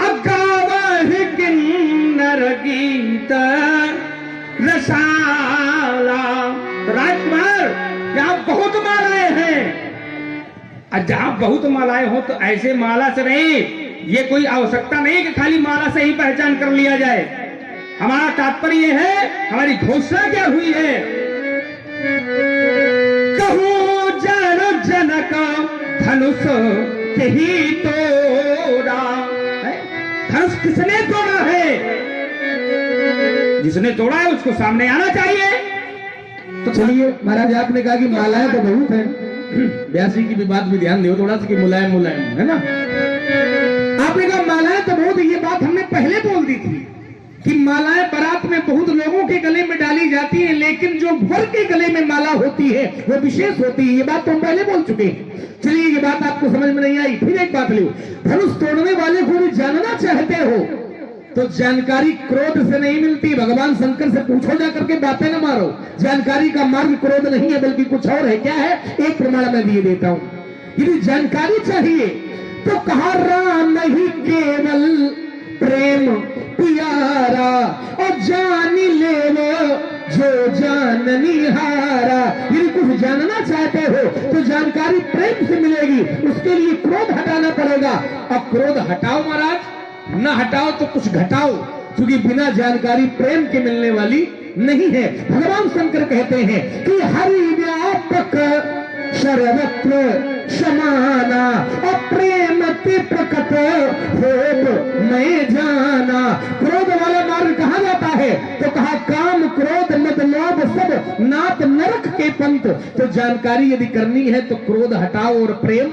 अगावहि किन्नर गीत रसाला। राजकुमार, यहाँ बहुत मालाएं हैं, और जहां बहुत मालाएं हो तो ऐसे माला से नहीं, ये कोई आवश्यकता नहीं कि खाली माला से ही पहचान कर लिया जाए। हमारा तात्पर्य है, हमारी घोषणा क्या हुई है, कहूं जानो जनक धनुष यही तोड़ा। धनुष किसने तोड़ा है? जिसने तोड़ा है उसको सामने आना चाहिए। तो चलिए महाराज, आपने कहा कि मालाएं तो बहुत है, व्यास जी की भी बात भी ध्यान दो थोड़ा सा कि मुलायम मुलायम है ना। आपने कहा मालाएं तो बहुत, ये बात हमने पहले बोल दी थी कि मालाएं बारात में बहुत लोगों के गले में डाली जाती है, लेकिन जो वर के गले में माला होती है वो विशेष होती है। ये बात तो हम पहले बोल चुके हैं। चलिए, ये बात आपको समझ में नहीं आई, फिर एक बात लो। धनुष तोड़ने वाले को भी जानना चाहते हो तो जानकारी क्रोध से नहीं मिलती। भगवान शंकर से पूछो जा करके, बातें न मारो। जानकारी का मार्ग क्रोध नहीं है, बल्कि कुछ और है। क्या है? एक प्रमाण मैं दिए देता हूं। यदि जानकारी चाहिए तो कहा राम ही केवल प्रेम प्यारा, और जान ले वो जो जाननी हारा। यदि कुछ जानना चाहते हो तो जानकारी प्रेम से मिलेगी, उसके लिए क्रोध हटाना पड़ेगा। और क्रोध हटाओ महाराज, न हटाओ तो कुछ घटाओ, क्योंकि बिना जानकारी प्रेम के मिलने वाली नहीं है। भगवान शंकर कहते हैं कि हरि व्यापक सर्वत्र समाना, और प्रेम ते प्रकट होत मैं जाना। क्रोध वाला मार्ग कहा जाता है? तो कहा काम क्रोध मद लोभ सब नाथ नरक के पंथ। तो जानकारी यदि करनी है तो क्रोध हटाओ और प्रेम।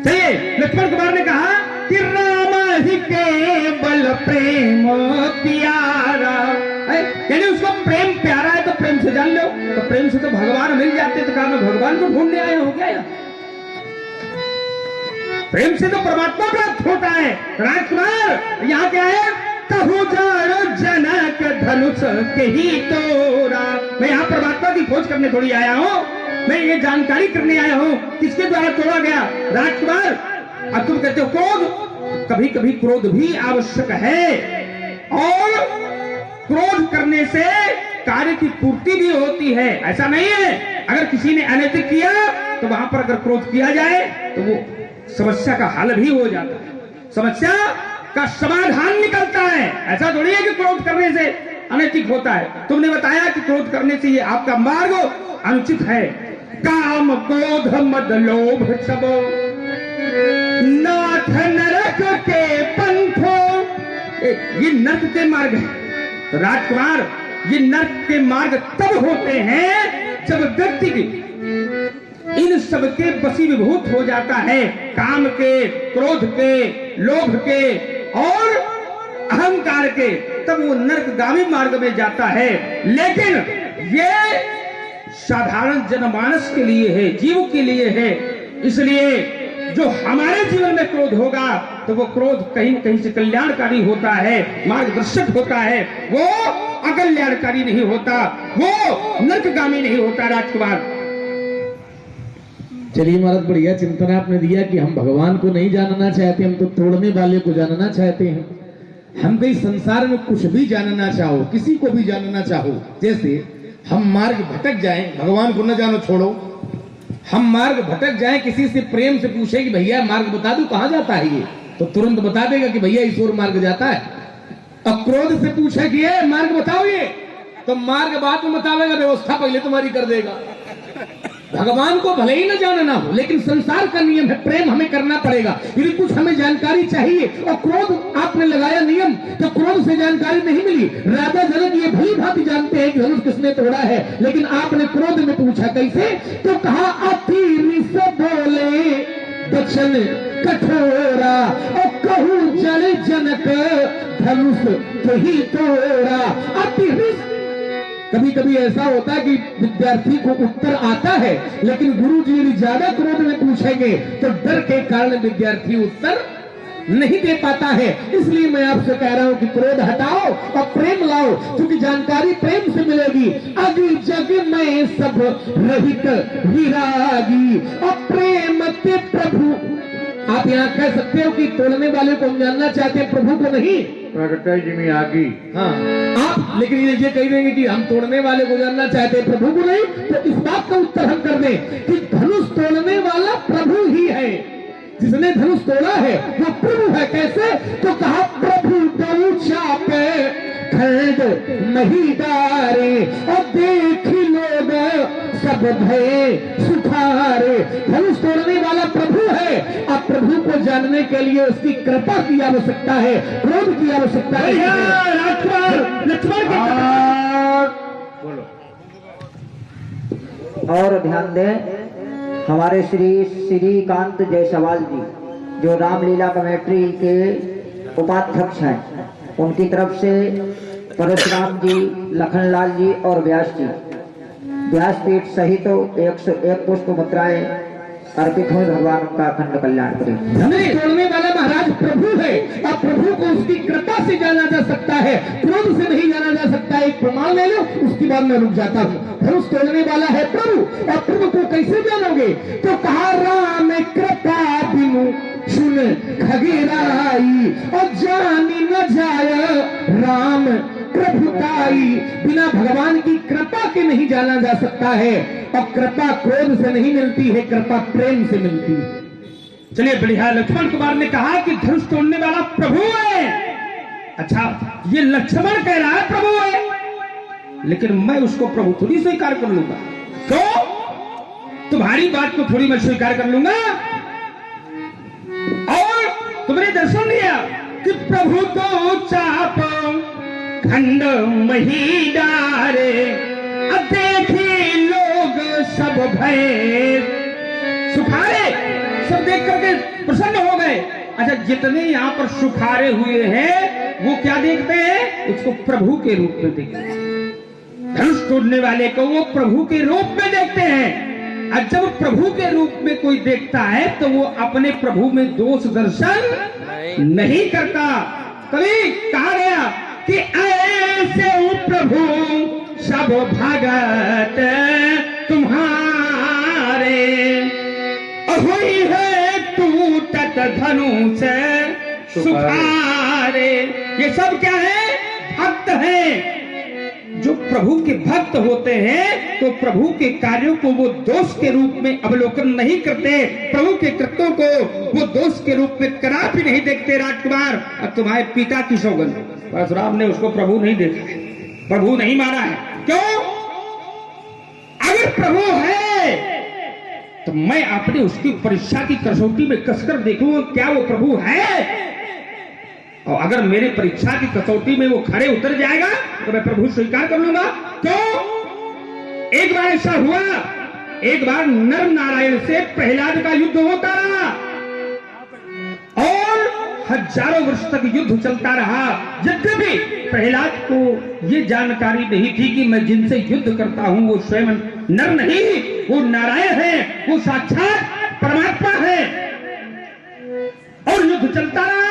चलिए, लक्ष्मण कुमार ने कहा कि राम ही केवल प्रेम प्यारा। कहते उसको प्रेम प्यारा है तो प्रेम से जान लो, तो प्रेम से तो भगवान मिल जाते, तो कहा मैं भगवान को ढूंढने आया हूं क्या? प्रेम से तो परमात्मा प्राप्त होता है। राजकुमार यहाँ क्या है? कहूँ जानो जनक धनुष के ही तोरा। मैं यहाँ परमात्मा की खोज करने थोड़ी आया हूँ, मैं ये जानकारी करने आया हूँ किसके द्वारा तोड़ा गया। राजकुमार अब तुम कहते हो क्रोध, कभी कभी क्रोध भी आवश्यक है और क्रोध करने से कार्य की पूर्ति भी होती है, ऐसा नहीं है। अगर किसी ने अनैतिक किया तो वहां पर अगर क्रोध किया जाए तो वो समस्या का हल भी हो जाता है, समस्या का समाधान निकलता है। ऐसा थोड़ी है कि क्रोध करने से अनैतिक होता है। तुमने बताया कि क्रोध करने से ये आपका मार्ग अनुचित है। काम क्रोध मद लोभ सब नाथ नरक के पंथो, ये नरक के मार्ग है। राजकुमार ये नरक के मार्ग तब होते हैं जब व्यक्ति की इन सब के वशीभूत हो जाता है, काम के, क्रोध के, लोभ के और अहंकार के, तब वो नरकगामी मार्ग में जाता है। लेकिन ये साधारण जनमानस के लिए है, जीव के लिए है। इसलिए जो हमारे जीवन में क्रोध होगा तो वो क्रोध कहीं न कहीं से कल्याणकारी होता है, मार्गदर्शक होता है, वो अकल्याणकारी नहीं होता, वो नरकगामी नहीं होता। राजकुमार चलिए महाराज, बढ़िया चिंतन आपने दिया कि हम भगवान को नहीं जानना चाहते, हम तो तोड़ने वाले को जानना चाहते हैं। हम कहीं संसार में कुछ भी जानना चाहो, किसी को भी जानना चाहो, जैसे हम मार्ग भटक जाएं, भगवान को न जानो छोड़ो, हम मार्ग भटक जाएं, किसी से प्रेम से पूछे कि भैया मार्ग बता दो कहां जाता है ये, तो तुरंत बता देगा कि भैया इस ओर मार्ग जाता है। और क्रोध से पूछे कि ये मार्ग बताओ, ये तो मार्ग बाद में बतावेगा, व्यवस्था पहले तुम्हारी कर देगा। भगवान को भले ही न जानना हो, लेकिन संसार का नियम है, प्रेम हमें करना पड़ेगा। यदि कुछ हमें जानकारी चाहिए और क्रोध आपने लगाया नियम, तो क्रोध से जानकारी नहीं मिली। राजा जनक ये भली भांति जानते हैं कि धनुष किसने तोड़ा है, लेकिन आपने क्रोध में पूछा कैसे, तो कहा अति रिस बोले बचन कठोरा और कहूँ जल जनक धनुष के ही तोड़ा। अति रिस, कभी कभी ऐसा होता है कि विद्यार्थी को उत्तर आता है, लेकिन गुरु जी यदि ज्यादा क्रोध में पूछेंगे तो डर के कारण विद्यार्थी उत्तर नहीं दे पाता है। इसलिए मैं आपसे कह रहा हूं कि क्रोध हटाओ और प्रेम लाओ, क्योंकि जानकारी प्रेम से मिलेगी। अभी जग में सब रहित विरागी और प्रेम ते प्रभु। आप यहाँ कह सकते हो कि तोड़ने वाले को हम जानना चाहते हैं, प्रभु को नहीं। हाँ, आप लेकिन ये कह देंगे कि हम तोड़ने वाले को जानना चाहते हैं, प्रभु को नहीं, तो इस बात का उत्तर हम कर दें कि धनुष तोड़ने वाला प्रभु ही है। जिसने धनुष तोड़ा है वो प्रभु है। कैसे, तो कहा प्रभु दऊ चापे खंड महिदारे और देख लोग सब भय सुखारे। धनुष तोड़ने वाला प्रभु है। अब प्रभु को जानने के लिए उसकी कृपा की आवश्यकता है, क्रोध की आवश्यकता है। लक्ष्मण बोलो। और ध्यान दें, हमारे श्री श्रीकांत जायसवाल जी जो रामलीला कमेटी के उपाध्यक्ष हैं, उनकी तरफ से परशुराम जी, लखनलाल जी और व्यास जी, व्यासपीठ सहित तो 101 पुष्प मुद्राएं अर्पित हुई। भगवान उनका अखंड कल्याण करे। धनुष तोड़ने वाला महाराज प्रभु है और प्रभु को उसकी कृपा से जाना जा सकता है, क्रोध से नहीं जाना जा सकता। एक प्रमाण ले लो, उसके बाद मैं रुक जाता हूँ। धनुष तोड़ने वाला है प्रभु, और प्रभु को कैसे जानोगे, तो कहा राम कृपा बिनु सुन खगेराई और जानी न जाय राम प्रभुताई। बिना भगवान की कृपा के नहीं जाना जा सकता है, और कृपा क्रोध से नहीं मिलती है, कृपा प्रेम से मिलती है। चलिए बढ़िया। लक्ष्मण कुमार ने कहा कि धनुष तोड़ने वाला प्रभु है। अच्छा, ये लक्ष्मण कह रहा है प्रभु है, लेकिन मैं उसको प्रभु थोड़ी स्वीकार कर लूंगा। तो तुम्हारी बात को थोड़ी मैं स्वीकार कर लूंगा। और तुमने दर्शन दिया कि प्रभु तो चाप खंड मही डारे, अब देखी लोग सब भय सुखारे। सब देख करके प्रसन्न हो गए। अच्छा, जितने यहाँ पर सुखारे हुए हैं वो क्या देखते हैं, उसको प्रभु के रूप में देखते हैं। तोड़ने वाले को वो प्रभु के रूप में देखते हैं, और जब प्रभु के रूप में कोई देखता है तो वो अपने प्रभु में दोष दर्शन नहीं करता। कभी कहा गया कि ऐसे हो प्रभु सब भगत तुम्हारे, हुई है टूटत धनुष सुखारे। ये सब क्या है? भक्त हैं। जो प्रभु के भक्त होते हैं तो प्रभु के कार्यों को वो दोष के रूप में अवलोकन नहीं करते, प्रभु के कृत्यों को वो दोष के रूप में कदापि नहीं देखते। राजकुमार, अब तुम्हारे पिता की सौगंध, परशुराम ने उसको प्रभु नहीं देखा, प्रभु नहीं माना है। क्यों? अगर प्रभु है तो मैं अपने उसकी परीक्षा की कसौटी में कसकर देखूंगा क्या वो प्रभु है, और अगर मेरे परीक्षा की कसौटी में वो खड़े उतर जाएगा तो मैं प्रभु स्वीकार कर लूंगा। क्यों? एक बार ऐसा हुआ, एक बार नर नारायण से प्रहलाद का युद्ध होता रहा और हजारों वर्ष तक युद्ध चलता रहा। यद्यपि प्रहलाद को ये जानकारी नहीं थी कि मैं जिनसे युद्ध करता हूं वो स्वयं नर नहीं, वो नारायण है, वो साक्षात परमात्मा है। और युद्ध चलता रहा।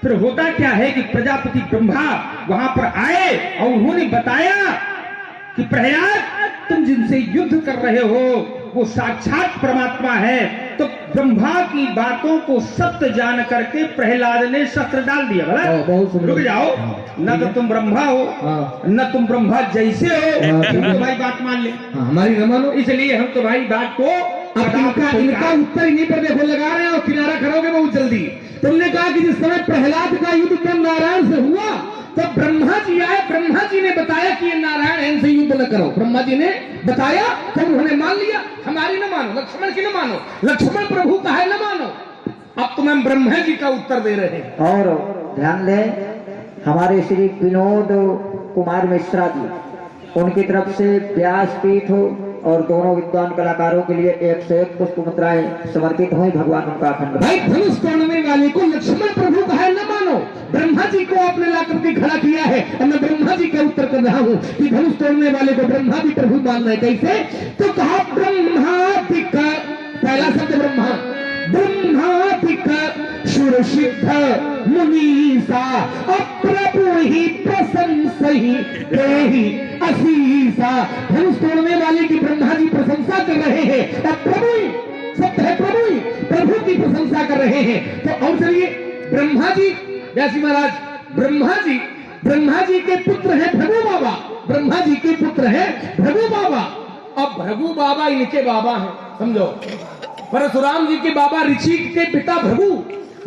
फिर होता क्या है कि प्रजापति ब्रह्मा वहां पर आए और उन्होंने बताया कि प्रहलाद तुम जिनसे युद्ध कर रहे हो वो साक्षात परमात्मा है। तो ब्रह्मा की बातों को सत्य जान करके प्रहलाद ने शस्त्र डाल दिया। बोला रुक जाओ, न तो तुम ब्रह्मा हो न तुम ब्रह्मा जैसे हो, तुम तुम्हारी बात मान ले, हमारी न मानो, इसलिए हम तुम्हारी बात को इनका उत्तर इन्हीं पर देखो लगा रहे हैं और किनारा करोगे बहुत जल्दी। तुमने कहा कि जिस समय प्रहलाद का युद्ध ब्रह्म नारायण से हुआ तो ब्रह्मा जी आए, ब्रह्मा जी ने बताया कि ये नारायण इनसे युद्ध न करो। ब्रह्मा जी ने बताया तो उन्होंने मान लिया, हमारी न मानो, लक्ष्मण की न मानो, लक्ष्मण प्रभु का है न मानो। अब तुम्हें हम ब्रह्मा जी का उत्तर दे रहे हैं। और ध्यान दें, हमारे श्री विनोद कुमार मिश्रा जी, उनकी तरफ से व्यासपीठ और दोनों विद्वान कलाकारों के लिए 101 पुष्प मुद्राएं समर्पित हुई। भगवान उनका अखंड। भाई धनुष तोड़ने वाले को लक्ष्मण प्रभु का है न मानो, ब्रह्मा जी को आपने ला करके खड़ा किया है और मैं ब्रह्मा जी का उत्तर कर रहा हूँ कि धनुष तोड़ने वाले को ब्रह्मा भी प्रभु मानना है। कैसे? तो कहा ब्रह्मादिक, पहला शब्द ब्रह्मा, ब्रह्मादिक सुर सिद्ध मुनीसा अप्रभु ही प्रशंसा ही देहि असीसा। धनुष तोड़ने वाले की ब्रह्मा जी प्रशंसा कर रहे हैं और प्रभु ही सत्य है, प्रभु ही प्रभु की प्रशंसा कर रहे हैं। तो और चलिए ब्रह्मा जी, व्यासी महाराज, ब्रह्मा जी के पुत्र है भृगु बाबा, ब्रह्मा जी के पुत्र है भृगु बाबा। अब भृगु बाबा इनके बाबा हैं, समझो। परशुराम जी के बाबा ऋषिक के पिता भृगु,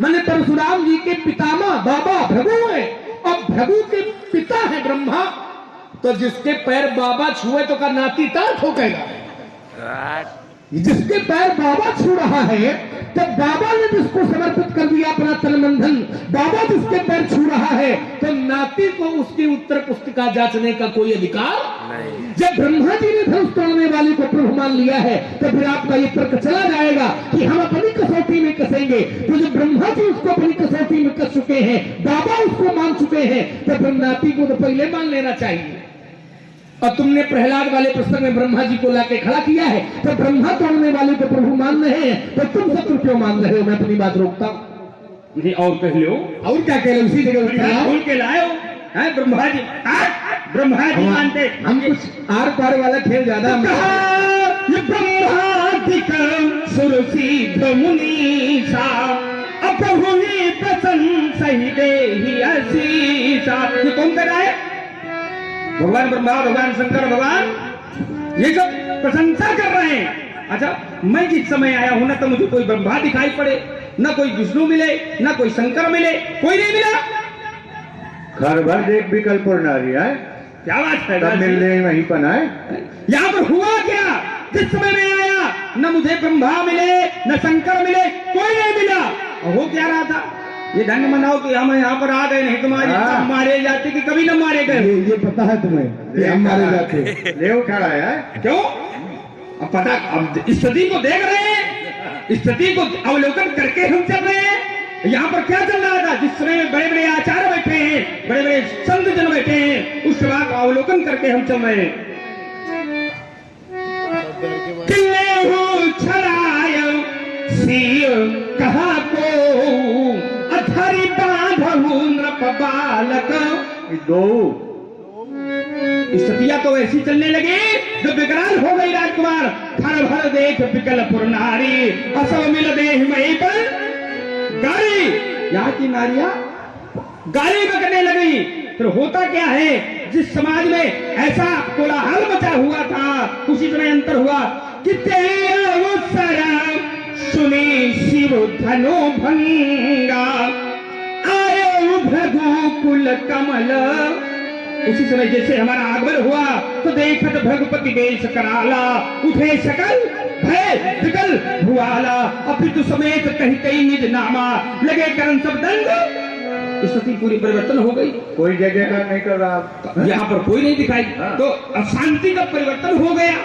माने परशुराम जी के पितामह बाबा भृगु है। अब भृगु के पिता है ब्रह्मा, तो जिसके पैर बाबा छुए तो का नाती तात हो गएगा। जिसके पैर बाबा छू रहा है तो बाबा ने जिसको समर्पित कर दिया अपना तन मन धन, बाबा जिसके पैर छू रहा है तो नाती को उसकी उत्तर पुस्तिका जांचने का कोई अधिकार नहीं। जब ब्रह्मा जी ने धनुष तोड़ने वाले को प्रभु मान लिया है तो फिर आपका ये तर्क चला जाएगा कि हम अपनी कसौटी में कसेंगे। तो जब ब्रह्मा जी उसको अपनी कसौटी में कस चुके हैं, बाबा उसको मान चुके हैं, तो फिर नाती को तो पहले मान लेना चाहिए। और तुमने प्रहलाद वाले प्रसंग में ब्रह्मा जी को लाके खड़ा किया है, तो ब्रह्मा तोड़ने वाले को प्रभु मान रहे हैं, तो तुम शत्रु क्यों मान रहे हो? मैं अपनी बात रोकता हूँ। और कह लो, और क्या कह लो? उसी जगह बोल के लाए हो ब्रह्मा जी, ब्रह्मा जी मानते हम कुछ आर पार वाला खेल ज्यादा। ब्रह्मादिक सुर सिद्ध मुनीसा अप्रभु ही प्रशंसा ही देहि असीसा। ये कौन कर रहा है? भगवान ब्रह्मा, भगवान शंकर, भगवान ये सब प्रशंसा कर रहे हैं। अच्छा, मैं जिस समय आया हूं ना तो मुझे कोई ब्रह्मा दिखाई पड़े, ना कोई विष्णु मिले, ना कोई शंकर मिले, कोई नहीं मिला। घर भर देख विकल्प नारी है, क्या बात है? मिलने वहीं पर है। यहाँ पर हुआ क्या? जिस समय मैं आया न मुझे ब्रह्मा मिले न शंकर मिले, कोई नहीं मिला। हो क्या रहा था? ये ढंग मनाओ कि हम यहाँ पर आ गए, नहीं तुम्हारी मारे जाते कि कभी न मारे गए। ये पता है तुम्हें, हम मारे जाते। ले उठा रहा है क्यों? अब पता, अब स्थिति को देख रहे हैं, स्थिति को अवलोकन करके हम चल रहे हैं। यहाँ पर क्या चल रहा था? जिस समय बड़े बड़े आचार्य बैठे हैं, बड़े बड़े संत जन बैठे हैं, उस बात का अवलोकन करके हम चल रहे हैं। किले हो छड़ाय सिय कहा को अधरी बांधहु नृप बालक। दो स्थितियां तो ऐसी चलने लगी जो विकराल हो गई। राजकुमार थर भर देख विकल पुरनारी असव मिल देह मई पर गाली। यहाँ की नारियां गाली बकने लगी। फिर होता क्या है, जिस समाज में ऐसा कोलाहल मचा हुआ था, उसी समय अंतर हुआ कि तेरा सुनी शिव धनो भंगा आयो भृगुकुल कमल। उसी समय जैसे हमारा आगमन हुआ तो देखत भृगुपति वेश कराला उठे सकल भय विकल भुआला। अपितु समेत कहीं कहीं निज नामा लगे करन सब दंड। स्थिति पूरी परिवर्तन हो गई। कोई जगह का नहीं कर रहा, यहाँ पर कोई नहीं दिखाई। तो अशांति का परिवर्तन हो गया।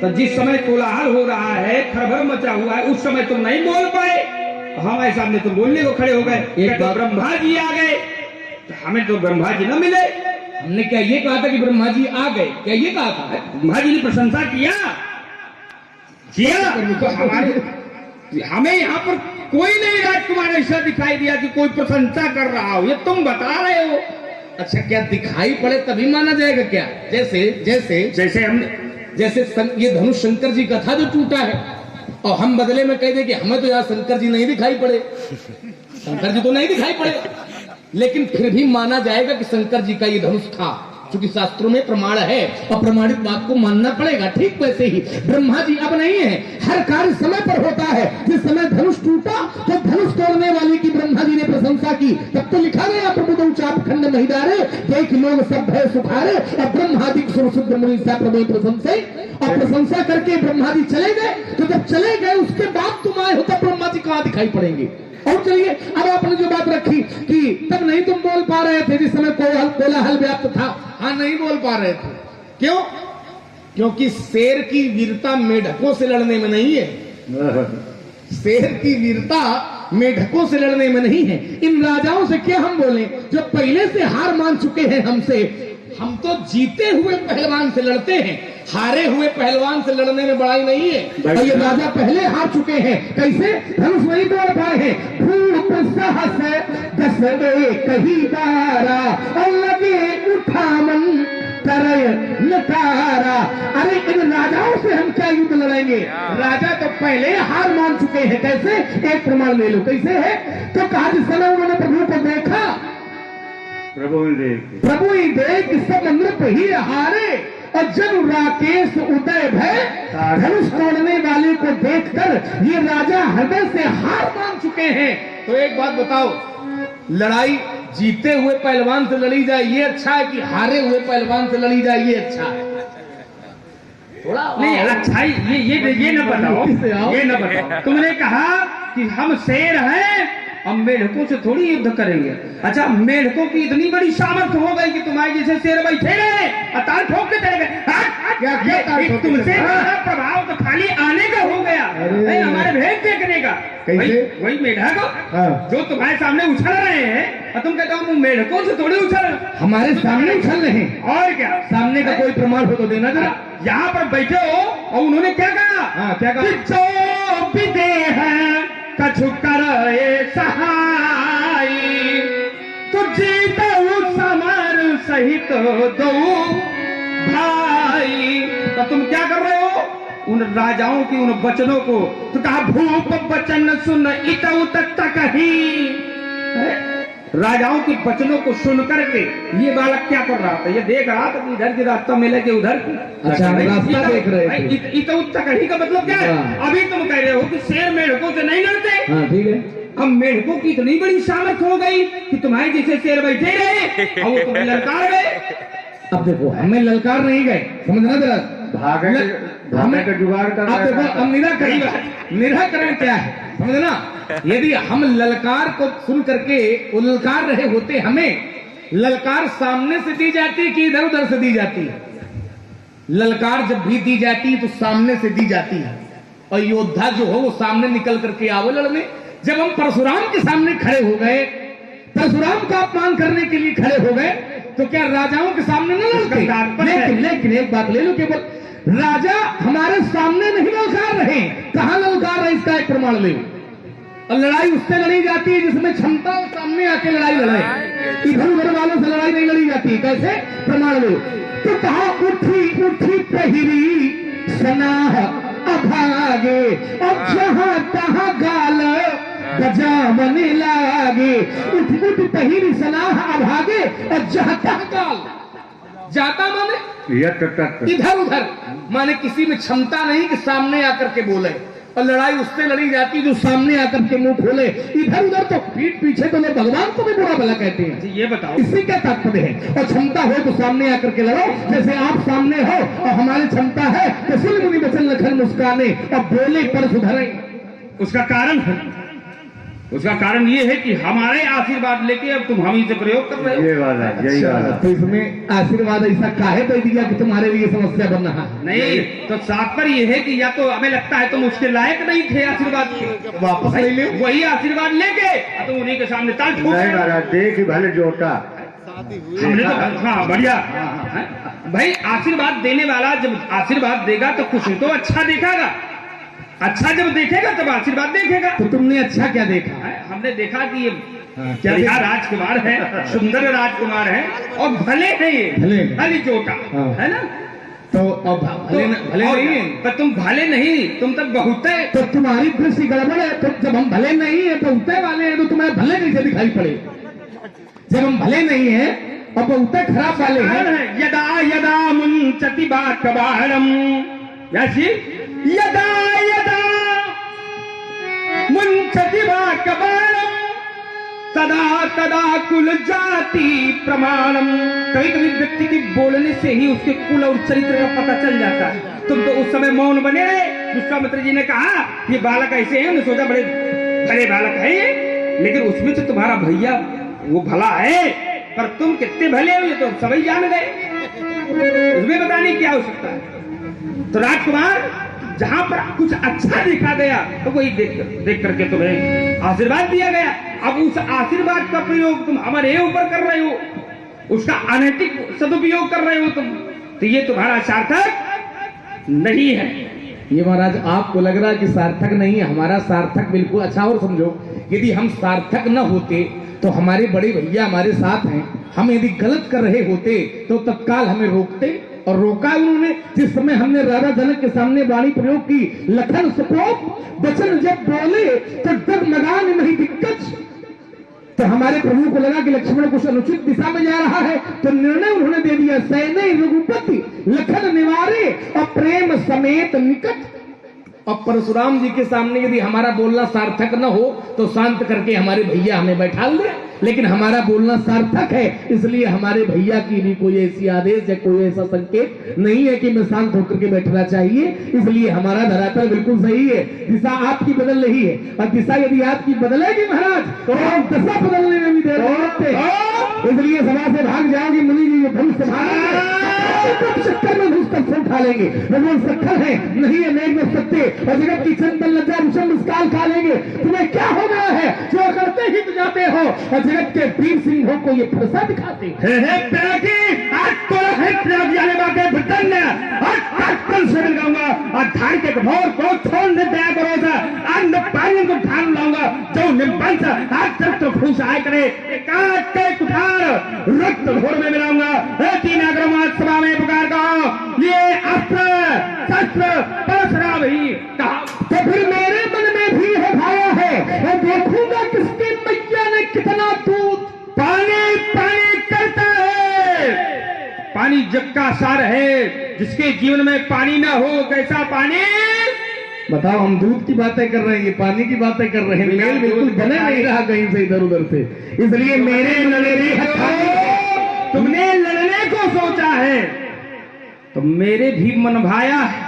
तो जिस समय कोलाहल हो रहा है, खरभर मचा हुआ है, उस समय तुम नहीं बोल पाए, हमारे सामने तुम बोलने को खड़े हो गए। एक तो ब्रह्मा जी आ गए, हमें तो ब्रह्मा जी न मिले। हमने क्या ये कहा था कि ब्रह्मा जी आ गए? क्या ये कहा था? ब्रह्मा जी ने प्रशंसा किया। तो हमें यहाँ पर कोई नहीं राजकुमार ऐसा दिखाई दिया कि कोई प्रशंसा कर रहा हो। ये तुम बता रहे हो। अच्छा, क्या दिखाई पड़े तभी माना जाएगा क्या? जैसे जैसे जैसे हमने ये धनुष शंकर जी का था जो टूटा है, और हम बदले में कह दे कि हमें तो यहाँ शंकर जी नहीं दिखाई पड़े, शंकर जी तो नहीं दिखाई पड़े, लेकिन फिर भी माना जाएगा कि शंकर जी का ये धनुष था, क्योंकि शास्त्रों में प्रमाण है और प्रमाणित बात को मानना पड़ेगा। ठीक वैसे ही ब्रह्मा जी अब नहीं है, हर कार्य समय पर होता है। जिस समय धनुष टूटा तो धनुष तोड़ने वाले की ब्रह्मा जी ने प्रशंसा की, तब तो लिखा गया प्रभु चाप खंड महिदारे देख लोग सब भय सुखारे और ब्रह्मादिक सुरशुद्ध मुनि सा प्रभु प्रशंसा। और प्रशंसा करके ब्रह्मा जी चले गए। तो जब चले गए उसके बाद तुम आए हो, तब ब्रह्मा जी कहाँ दिखाई पड़ेंगे? और चलिए, अब आपने जो बात रखी कि तब नहीं तुम बोल पा रहे थे जिस समय कोलाहल व्याप्त था। हाँ, नहीं बोल पा रहे थे। क्यों? क्योंकि शेर की वीरता मेढकों से लड़ने में नहीं है। शेर की वीरता मेढकों से लड़ने में नहीं है। इन राजाओं से क्या हम बोले जो पहले से हार मान चुके हैं हमसे। हम तो जीते हुए पहलवान से लड़ते हैं, हारे हुए पहलवान से लड़ने में बड़ाई नहीं है। और ये राजा पहले हार चुके हैं। कैसे? धनुष नहीं तोड़ पाए हैं। भूप सहस दस कही बारा और लगे उठा मन तरय नकारा। अरे इन राजाओं से हम क्या युद्ध लड़ेंगे? राजा तो पहले हार मान चुके हैं। कैसे? एक प्रमाण ले लो। कैसे है? तो कहा जिस समय उन्होंने प्रभु को देखा, प्रभु ही देख सब नृप ही हारे, और जब राकेश उदय भय धनुष तोड़ने वाले को देखकर ये राजा हृदय से हार मान चुके हैं। तो एक बात बताओ, लड़ाई जीते हुए पहलवान से लड़ी जाए ये अच्छा है कि हारे हुए पहलवान से लड़ी जाए ये अच्छा है? थोड़ा नहीं अच्छा, ये न बताओ, ये न बताओ। तुमने कहा कि हम शेर हैं, हम मेढकों से थोड़ी युद्ध करेंगे। अच्छा, मेढकों की इतनी बड़ी सामर्थ्य हो गई कि तुम्हारे जैसे शेर बैठे रहे और ताल ठोक के चले गए। तुमसे बड़ा प्रभाव तो खाली आने का हो गया, हमारे भेद देखने का। वही मेढक जो तुम्हारे सामने उछल रहे हैं और तुम कहते हो मेढकों से थोड़ी उछल। हमारे सामने उछल रहे हैं। और क्या? सामने का कोई प्रमाण हो तो देना जरा। यहाँ पर बैठे हो और उन्होंने क्या कहा? क्या कहा? जो विदेह कछु करे सहाई तो जीतऊ समर सहित दो भाई। तो तुम क्या कर रहे हो? उन राजाओं की उन वचनों को तो कहा भूप वचन सुन इतऊ तक ही। राजाओं के वचनों को सुन करके ये बालक क्या कर रहा था? ये देख रहा था कि इधर की रास्ता मिले कि उधर की। अच्छा, रास्ता देख रहे थे। इतऊ तक ही का मतलब क्या है? अभी तुम कह रहे हो कि शेर मेढकों से नहीं लड़ते। हाँ, ठीक है। अब मेढकों की इतनी बड़ी सामर्थ्य हो गई कि तुम्हारे जैसे शेर बैठे रहे और वो तुम्हें ललकार गए। अब देखो, हमें ललकार नहीं गए, समझना जरा। भागने का जुगाड़ कर। अब देखो, अब निराकरण क्या है समझना। यदि हम ललकार को सुन करके वो ललकार रहे होते, हमें ललकार सामने से दी जाती कि इधर उधर से दी जाती है? ललकार जब भी दी जाती है तो सामने से दी जाती है, और योद्धा जो हो वो सामने निकल करके आवो लड़ने। जब हम परशुराम के सामने खड़े हो गए, परशुराम का अपमान करने के लिए खड़े हो गए, तो क्या राजाओं के सामने न लड़ते? लेकिन एक बात ले लो, केवल राजा हमारे सामने नहीं ललकार रहे, कहां ललकार रहे इसका एक प्रमाण ले। और लड़ाई उससे लड़ी जाती है जिसमें क्षमता और सामने आके लड़ाई लड़े, इधर उधर वालों से लड़ाई नहीं लड़ी जाती। कैसे? प्रमाण लो। तो कहा उठी उठी पहिरी सनाह अभागे, और जहां तहां गाल बजावने लागे। उठ उठ पहिरी सनाह अभागे, और जहां तहां गाल, जाता माने इधर उधर, माने किसी में क्षमता नहीं कि सामने आकर के बोले, और लड़ाई उससे लड़ी जाती जो सामने आकर के मुंह खोले। इधर उधर तो पीठ पीछे तो लोग भगवान को भी बुरा भला कहते हैं। ये बताओ इससे क्या तात्पर्य है? और क्षमता हो तो सामने आकर के लड़ो, जैसे आप सामने हो और हमारी क्षमता है तो सुन मुनि बचन लखन मुस्काने, और बोले पर सुधरे। उसका कारण ये है कि हमारे आशीर्वाद लेके अब तुम हम ही से प्रयोग कर रहे हो। ये वाला, यही वाला। तो इसमें आशीर्वाद ऐसा काहे दे दिया कि तुम्हारे लिए समस्या बन रहा है? नहीं तो तात्पर्य ये है कि या तो हमें लगता है तुम उसके लायक नहीं थे आशीर्वाद के, वापस ले लो वही आशीर्वाद लेके तुम उन्हीं के सामने ताल ठोक नहीं रहे हो। महाराज, देख भले जोटा। हमने तो हाँ बढ़िया भाई, आशीर्वाद देने वाला जब आशीर्वाद देगा तो कुछ तो अच्छा देखेगा, अच्छा जब देखेगा तब आशीर्वाद देखेगा। तो तुमने अच्छा क्या देखा? हमने देखा कि ये क्या बढ़िया राजकुमार है, सुंदर राजकुमार है, और भले है ये, भले जोटा है ना। तो अब भले नहीं है, पर तुम भले नहीं, तुम तब बहुत है। तो तुम्हारी दृष्टि गड़बड़ है। तो जब हम भले नहीं है बहुते वाले हैं, तो तुम्हें भले कैसे दिखाई पड़े? जब हम भले नहीं है और बहुते खराब वाले हैं। यदा यदा मुंचति बाकबाणम, यदा यदा मुंचति बाकबाणम, तदा तदा कुल जाति प्रमाणम। कभी कभी व्यक्ति के बोलने से ही उसके कुल और चरित्र का पता चल जाता है। तुम तो उस समय मौन बने रहे। विश्वामित्र जी ने कहा ये बालक ऐसे हैं, सोचा बड़े भले बालक है ये, लेकिन उसमें तो तुम्हारा भैया वो भला है, पर तुम कितने भले हो ये तो सभी जान गए, उसमें बताने की क्या हो सकता है। तो राजकुमार जहां पर कुछ अच्छा देखा गया तो वही देख करके तुम्हें आशीर्वाद दिया गया। अब उस आशीर्वाद का प्रयोग तुम हमारे ऊपर कर रहे हो, उसका अनैतिक सदुपयोग कर रहे हो तुम, तो ये तुम्हारा सार्थक नहीं है। ये महाराज आपको लग रहा है कि सार्थक नहीं है, हमारा सार्थक बिल्कुल। अच्छा और समझो, यदि हम सार्थक न होते तो हमारे बड़े भैया हमारे साथ हैं, हम यदि गलत कर रहे होते तो तत्काल हमें रोकते, और रोका उन्होंने। जिस समय हमने राजा जनक के सामने वाणी प्रयोग की, लखन सुकोप वचन जब बोले तो डगमगाने नहीं दिक्कत, तो हमारे प्रभु को लगा कि लक्ष्मण कुछ अनुचित दिशा में जा रहा है, तो निर्णय उन्होंने दे दिया, सैन्य रघुपति लखन निवारे और प्रेम समेत निकट। और परशुराम जी के सामने यदि हमारा बोलना सार्थक न हो तो शांत करके हमारे भैया हमें बैठा दे, लेकिन हमारा बोलना सार्थक है, इसलिए हमारे भैया की भी कोई ऐसी आदेश या कोई ऐसा संकेत नहीं है कि मैं शांत होकर के बैठना चाहिए। इसलिए हमारा धरातल बिल्कुल सही है, दिशा आपकी बदल रही है, और दिशा यदि आपकी बदलेगी महाराज तो हम दशा बदलने में भी देर नहीं लगते। इसलिए सभा से भाग जाओगे मुनि जी, ये धनुष से भागेंगे, चक्कर में घुस कर खा लेंगे। भगवान सत्तर है नहीं है, मेघ में सत्य, और जगत की चंदन लज्जा भूषण मुस्कान खा लेंगे। तुम्हें क्या हो गया है जो करते ही तो जाते हो, और जगत के वीर सिंहों को ये फरसा दिखाते धान के कठोर को छोड़ने दया करो, अन्न पानी को ठान लाऊंगा जो निबंस आज तक तो खुश आए करे, काट के कुठार रक्त घोर में मिलाऊंगा। तीन अग्रमात सभा में पुकार कहो, ये अस्त्र शस्त्र परशुराम ही कहा। तो फिर मेरे मन में भी है भाया है, मैं देखूंगा किसके मैया ने कितना दूध पानी पानी करता है। पानी जग का सार है, जिसके जीवन में पानी ना हो कैसा पानी। बताओ, हम दूध की बातें कर रहे हैं, पानी की बातें कर रहे हैं, मेल बिल्कुल बने नहीं रहा कहीं से इधर उधर से। इसलिए मेरे लड़ने तुमने लड़ने को सोचा है तो मेरे भी मन भाया है।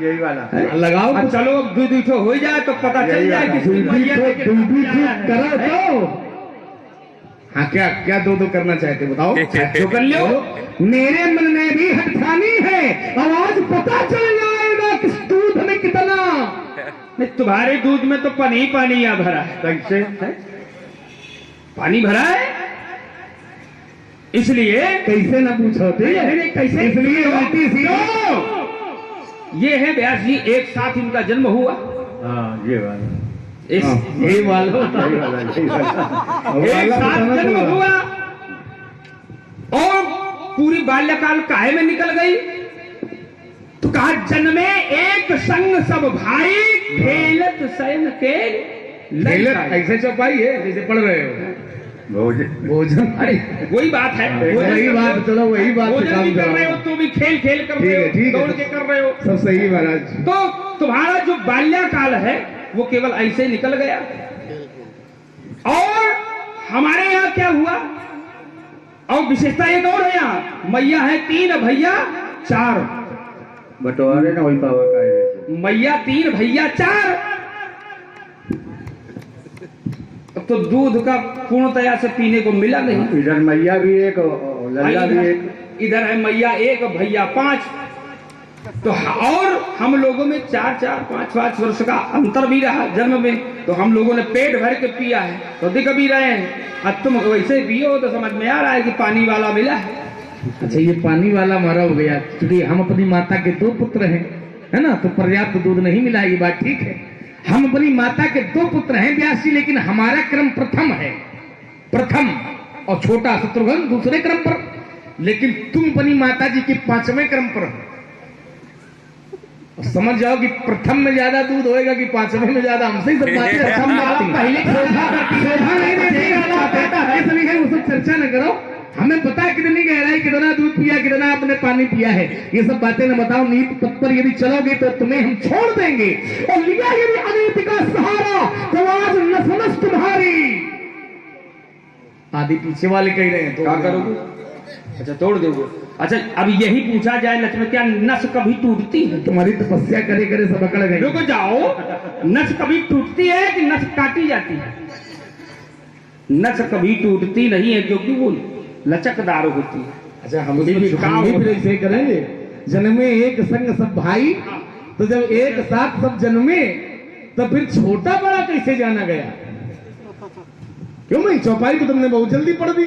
यही वाला लगाओ, चलो दूध हो जाए तो पता चल जाए कि करो तो। हाँ, क्या क्या दो करना चाहते बताओ, जो कर लो। मेरे मन में भी हटखानी है, आवाज पता चल जाएगा किस दूध में कितना नहीं, तुम्हारे दूध में तो पानी पानी आ भरा है। कैसे? पानी भरा है इसलिए। कैसे ना पूछो नहीं, कैसे? इसलिए उल्टी सी। ये है व्यास जी, एक साथ इनका जन्म हुआ। हाँ ये वाला, ये वाला एक साथ जन्म हुआ और पूरी बाल्यकाल काहे में निकल गई? तो कहा जन्मे एक संग सब भाई, खेलत शयन के ऐसे चौपाई है जैसे पढ़ रहे हो भोजन। अरे वही बात है, वही बात, चलो वही बात से भोजन काम भी कर रहे हो, कराओ। तो भी खेल खेल कर ठीक रहे है, हो, ठीक है। दौड़ के कर रहे हो, सब सही महाराज। तो तुम्हारा जो बाल्यकाल है वो केवल ऐसे निकल गया। और हमारे यहाँ क्या हुआ, और विशेषता एक और है, यहाँ मैया है 3 भैया 4। बंटवारे ना वही पावा का है। मैया 3 भैया 4। तो दूध का पूर्णतया से पीने को मिला नहीं। इधर मैया भी एक और लल्ला भी एक। इधर है मैया 1 भैया 5। तो और हम लोगों में 4-4 5-5 वर्ष का अंतर भी रहा जन्म में, तो हम लोगों ने पेट भर के पिया है, तो दिख भी रहे हैं। अब तुम वैसे पियो तो समझ में आ रहा है कि पानी वाला मिला है। अच्छा, ये पानी वाला हमारा हो गया क्योंकि हम अपनी माता के 2 पुत्र हैं, है ना, तो पर्याप्त दूध नहीं मिला, ये बात ठीक है। हम अपनी माता के 2 पुत्र हैं व्यास जी, लेकिन हमारा क्रम प्रथम है, प्रथम, और छोटा शत्रुघ्न दूसरे क्रम पर, लेकिन तुम अपनी माता जी के 5वें क्रम पर हो। समझ जाओ कि प्रथम में ज्यादा दूध होएगा कि 5वें में ज्यादा। हमसे ही सब बातें प्रथम पहले शोभा नहीं देती, इसलिए वो सब चर्चा न करो। हमें पता है कितनी गहराई, कितना दूध पिया, कितना आपने पानी पिया है, ये सब बातें न बताओ। नीत पथ पर यदि चलोगे तो तुम्हें हम छोड़ देंगे, और लिया यदि अनीति का सहारा तो आज नस तुम्हारी। आदि पीछे वाले कह रहे हैं, तो क्या करोगे? अच्छा, तोड़ दोगे। अच्छा, अब यही पूछा जाए लक्ष्मण, क्या नस कभी टूटती है? तुम्हारी तपस्या करे करे सब अकड़ गए। रुको जाओ, नस कभी टूटती है कि नस काटी जाती है? नस कभी टूटती नहीं है क्योंकि वो लचकदार होती है। अच्छा, हम भी ऐसे करेंगे, जन्मे एक संग सब भाई, तो जब एक साथ सब जन्मे तो फिर छोटा बड़ा कैसे जाना गया? क्यों भाई, चौपाई तो तुमने बहुत जल्दी पढ़ दी।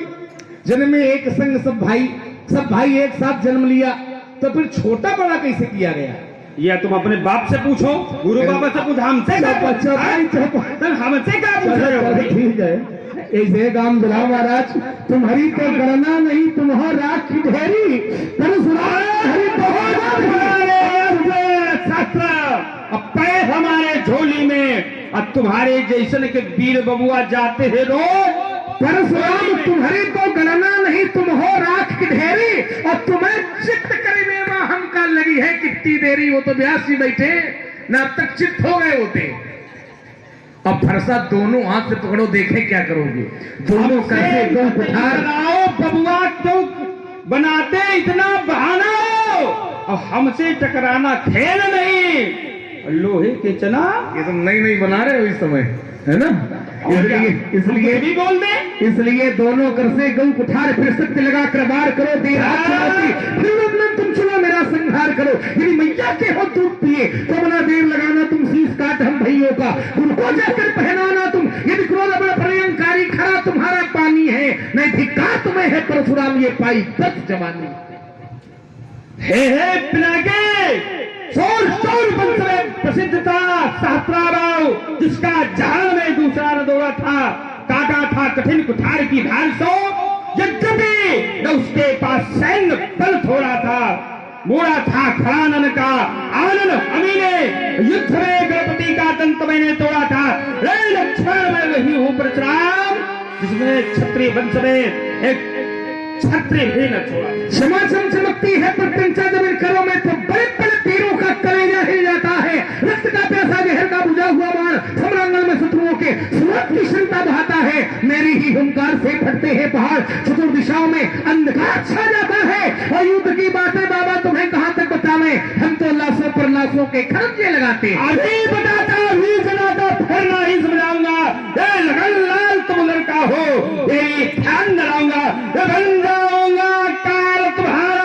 जन्मे एक संग सब भाई एक साथ जन्म लिया, तो फिर छोटा बड़ा कैसे किया गया? या तुम अपने बाप से पूछो, गुरु बाबा से पूछो, हमसे हमसे क्या पूछ रहे हो? ठीक है, ऐसे काम दिला महाराज, तुम्हारी तो गणना नहीं, तुम हो राख की ढेरी, शास्त्र अब पैर हमारे झोली में, अब तुम्हारे जैसन के वीर बबुआ जाते हैं रोज। परशुराम तुम्हारी तो गणना नहीं, तुम हो राख की ढेरी, और तुम्हें चित्त करीबे में हमका लगी है कितनी देरी। वो तो व्यास जी बैठे ना, अब तक चित्त हो गए होते। अब फरसा दोनों हाथ से पकड़ो, देखे क्या करोगे। दोनों कैसे दो कुठार बबुआ क्यों बनाते इतना बहाना, और हमसे टकराना खेल नहीं। लोहे के चना ये तुम नई बना रहे हो इस समय, है ना? इसलिए भी बोल दे, इसलिए दोनों कर से गौ कुठार, फिर सत्य लगा कर वार करो, फिर तुम चलो मेरा संहार करो। यदि मैया के हो दूध पिए तो बना देर लगाना, तुम शीश काट हम भैयों का, उनको जाकर पहनाना तुम। यदि क्रोध बड़ा प्रलयंकारी खरा तुम्हारा पानी है, नहीं धिक्कार तुम्हें है परशुराम ये पाई तक जवानी। हे पिनाके चोर वंश में प्रसिद्ध था सहस्त्राराव, जिसका जहां में दूसरा न दौड़ा था, काटा था कठिन कुठार की धार सो, यद्यपि न उसके पास सैन्य बल थोड़ा था, मोड़ा था खड़ानन का आनंद अमी ने, युद्ध में गणपति का दंत मैंने तोड़ा था। लक्ष्मण में वही हूं परशुराम, जिसमें क्षत्रिय वंश में एक छत्री भी न छोड़ा। क्षमा चमचमकती है पर कंचा जमीन करो में तो बड़े बड़े तीरों का कलेजा हिल जाता है। रक्त का प्यासा जहर का बुझा हुआ बाण सम्रांगण में शत्रुओं के सूरत की क्षमता बहाता है। मेरी ही हुंकार से फटते हैं पहाड़, चतुर दिशाओं में अंधकार छा जाता है। और युद्ध की बातें बाबा तुम्हें कहां तक बतावें, हम तो लाशों पर लाशों के खर्चे लगाते। अभी बताता, अभी जलाता, फिर नहीं समझाऊंगा। लगन लाल तुम लड़का हो, यही ध्यान दिलाऊंगा, बन जाऊंगा काल तुम्हारा।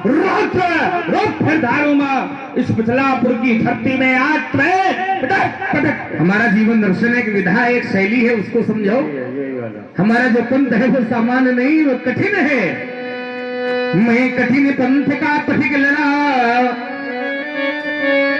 रोक फिर धारूंगा इस मिथिलापुर की धरती में आज मैं पटक पटक। हमारा जीवन दर्शन एक विधा, एक शैली है, उसको समझो। यही वाला। हमारा जो पंथ है वो सामान्य नहीं, वो कठिन है। मैं कठिन पंथ का पथिक लड़ा,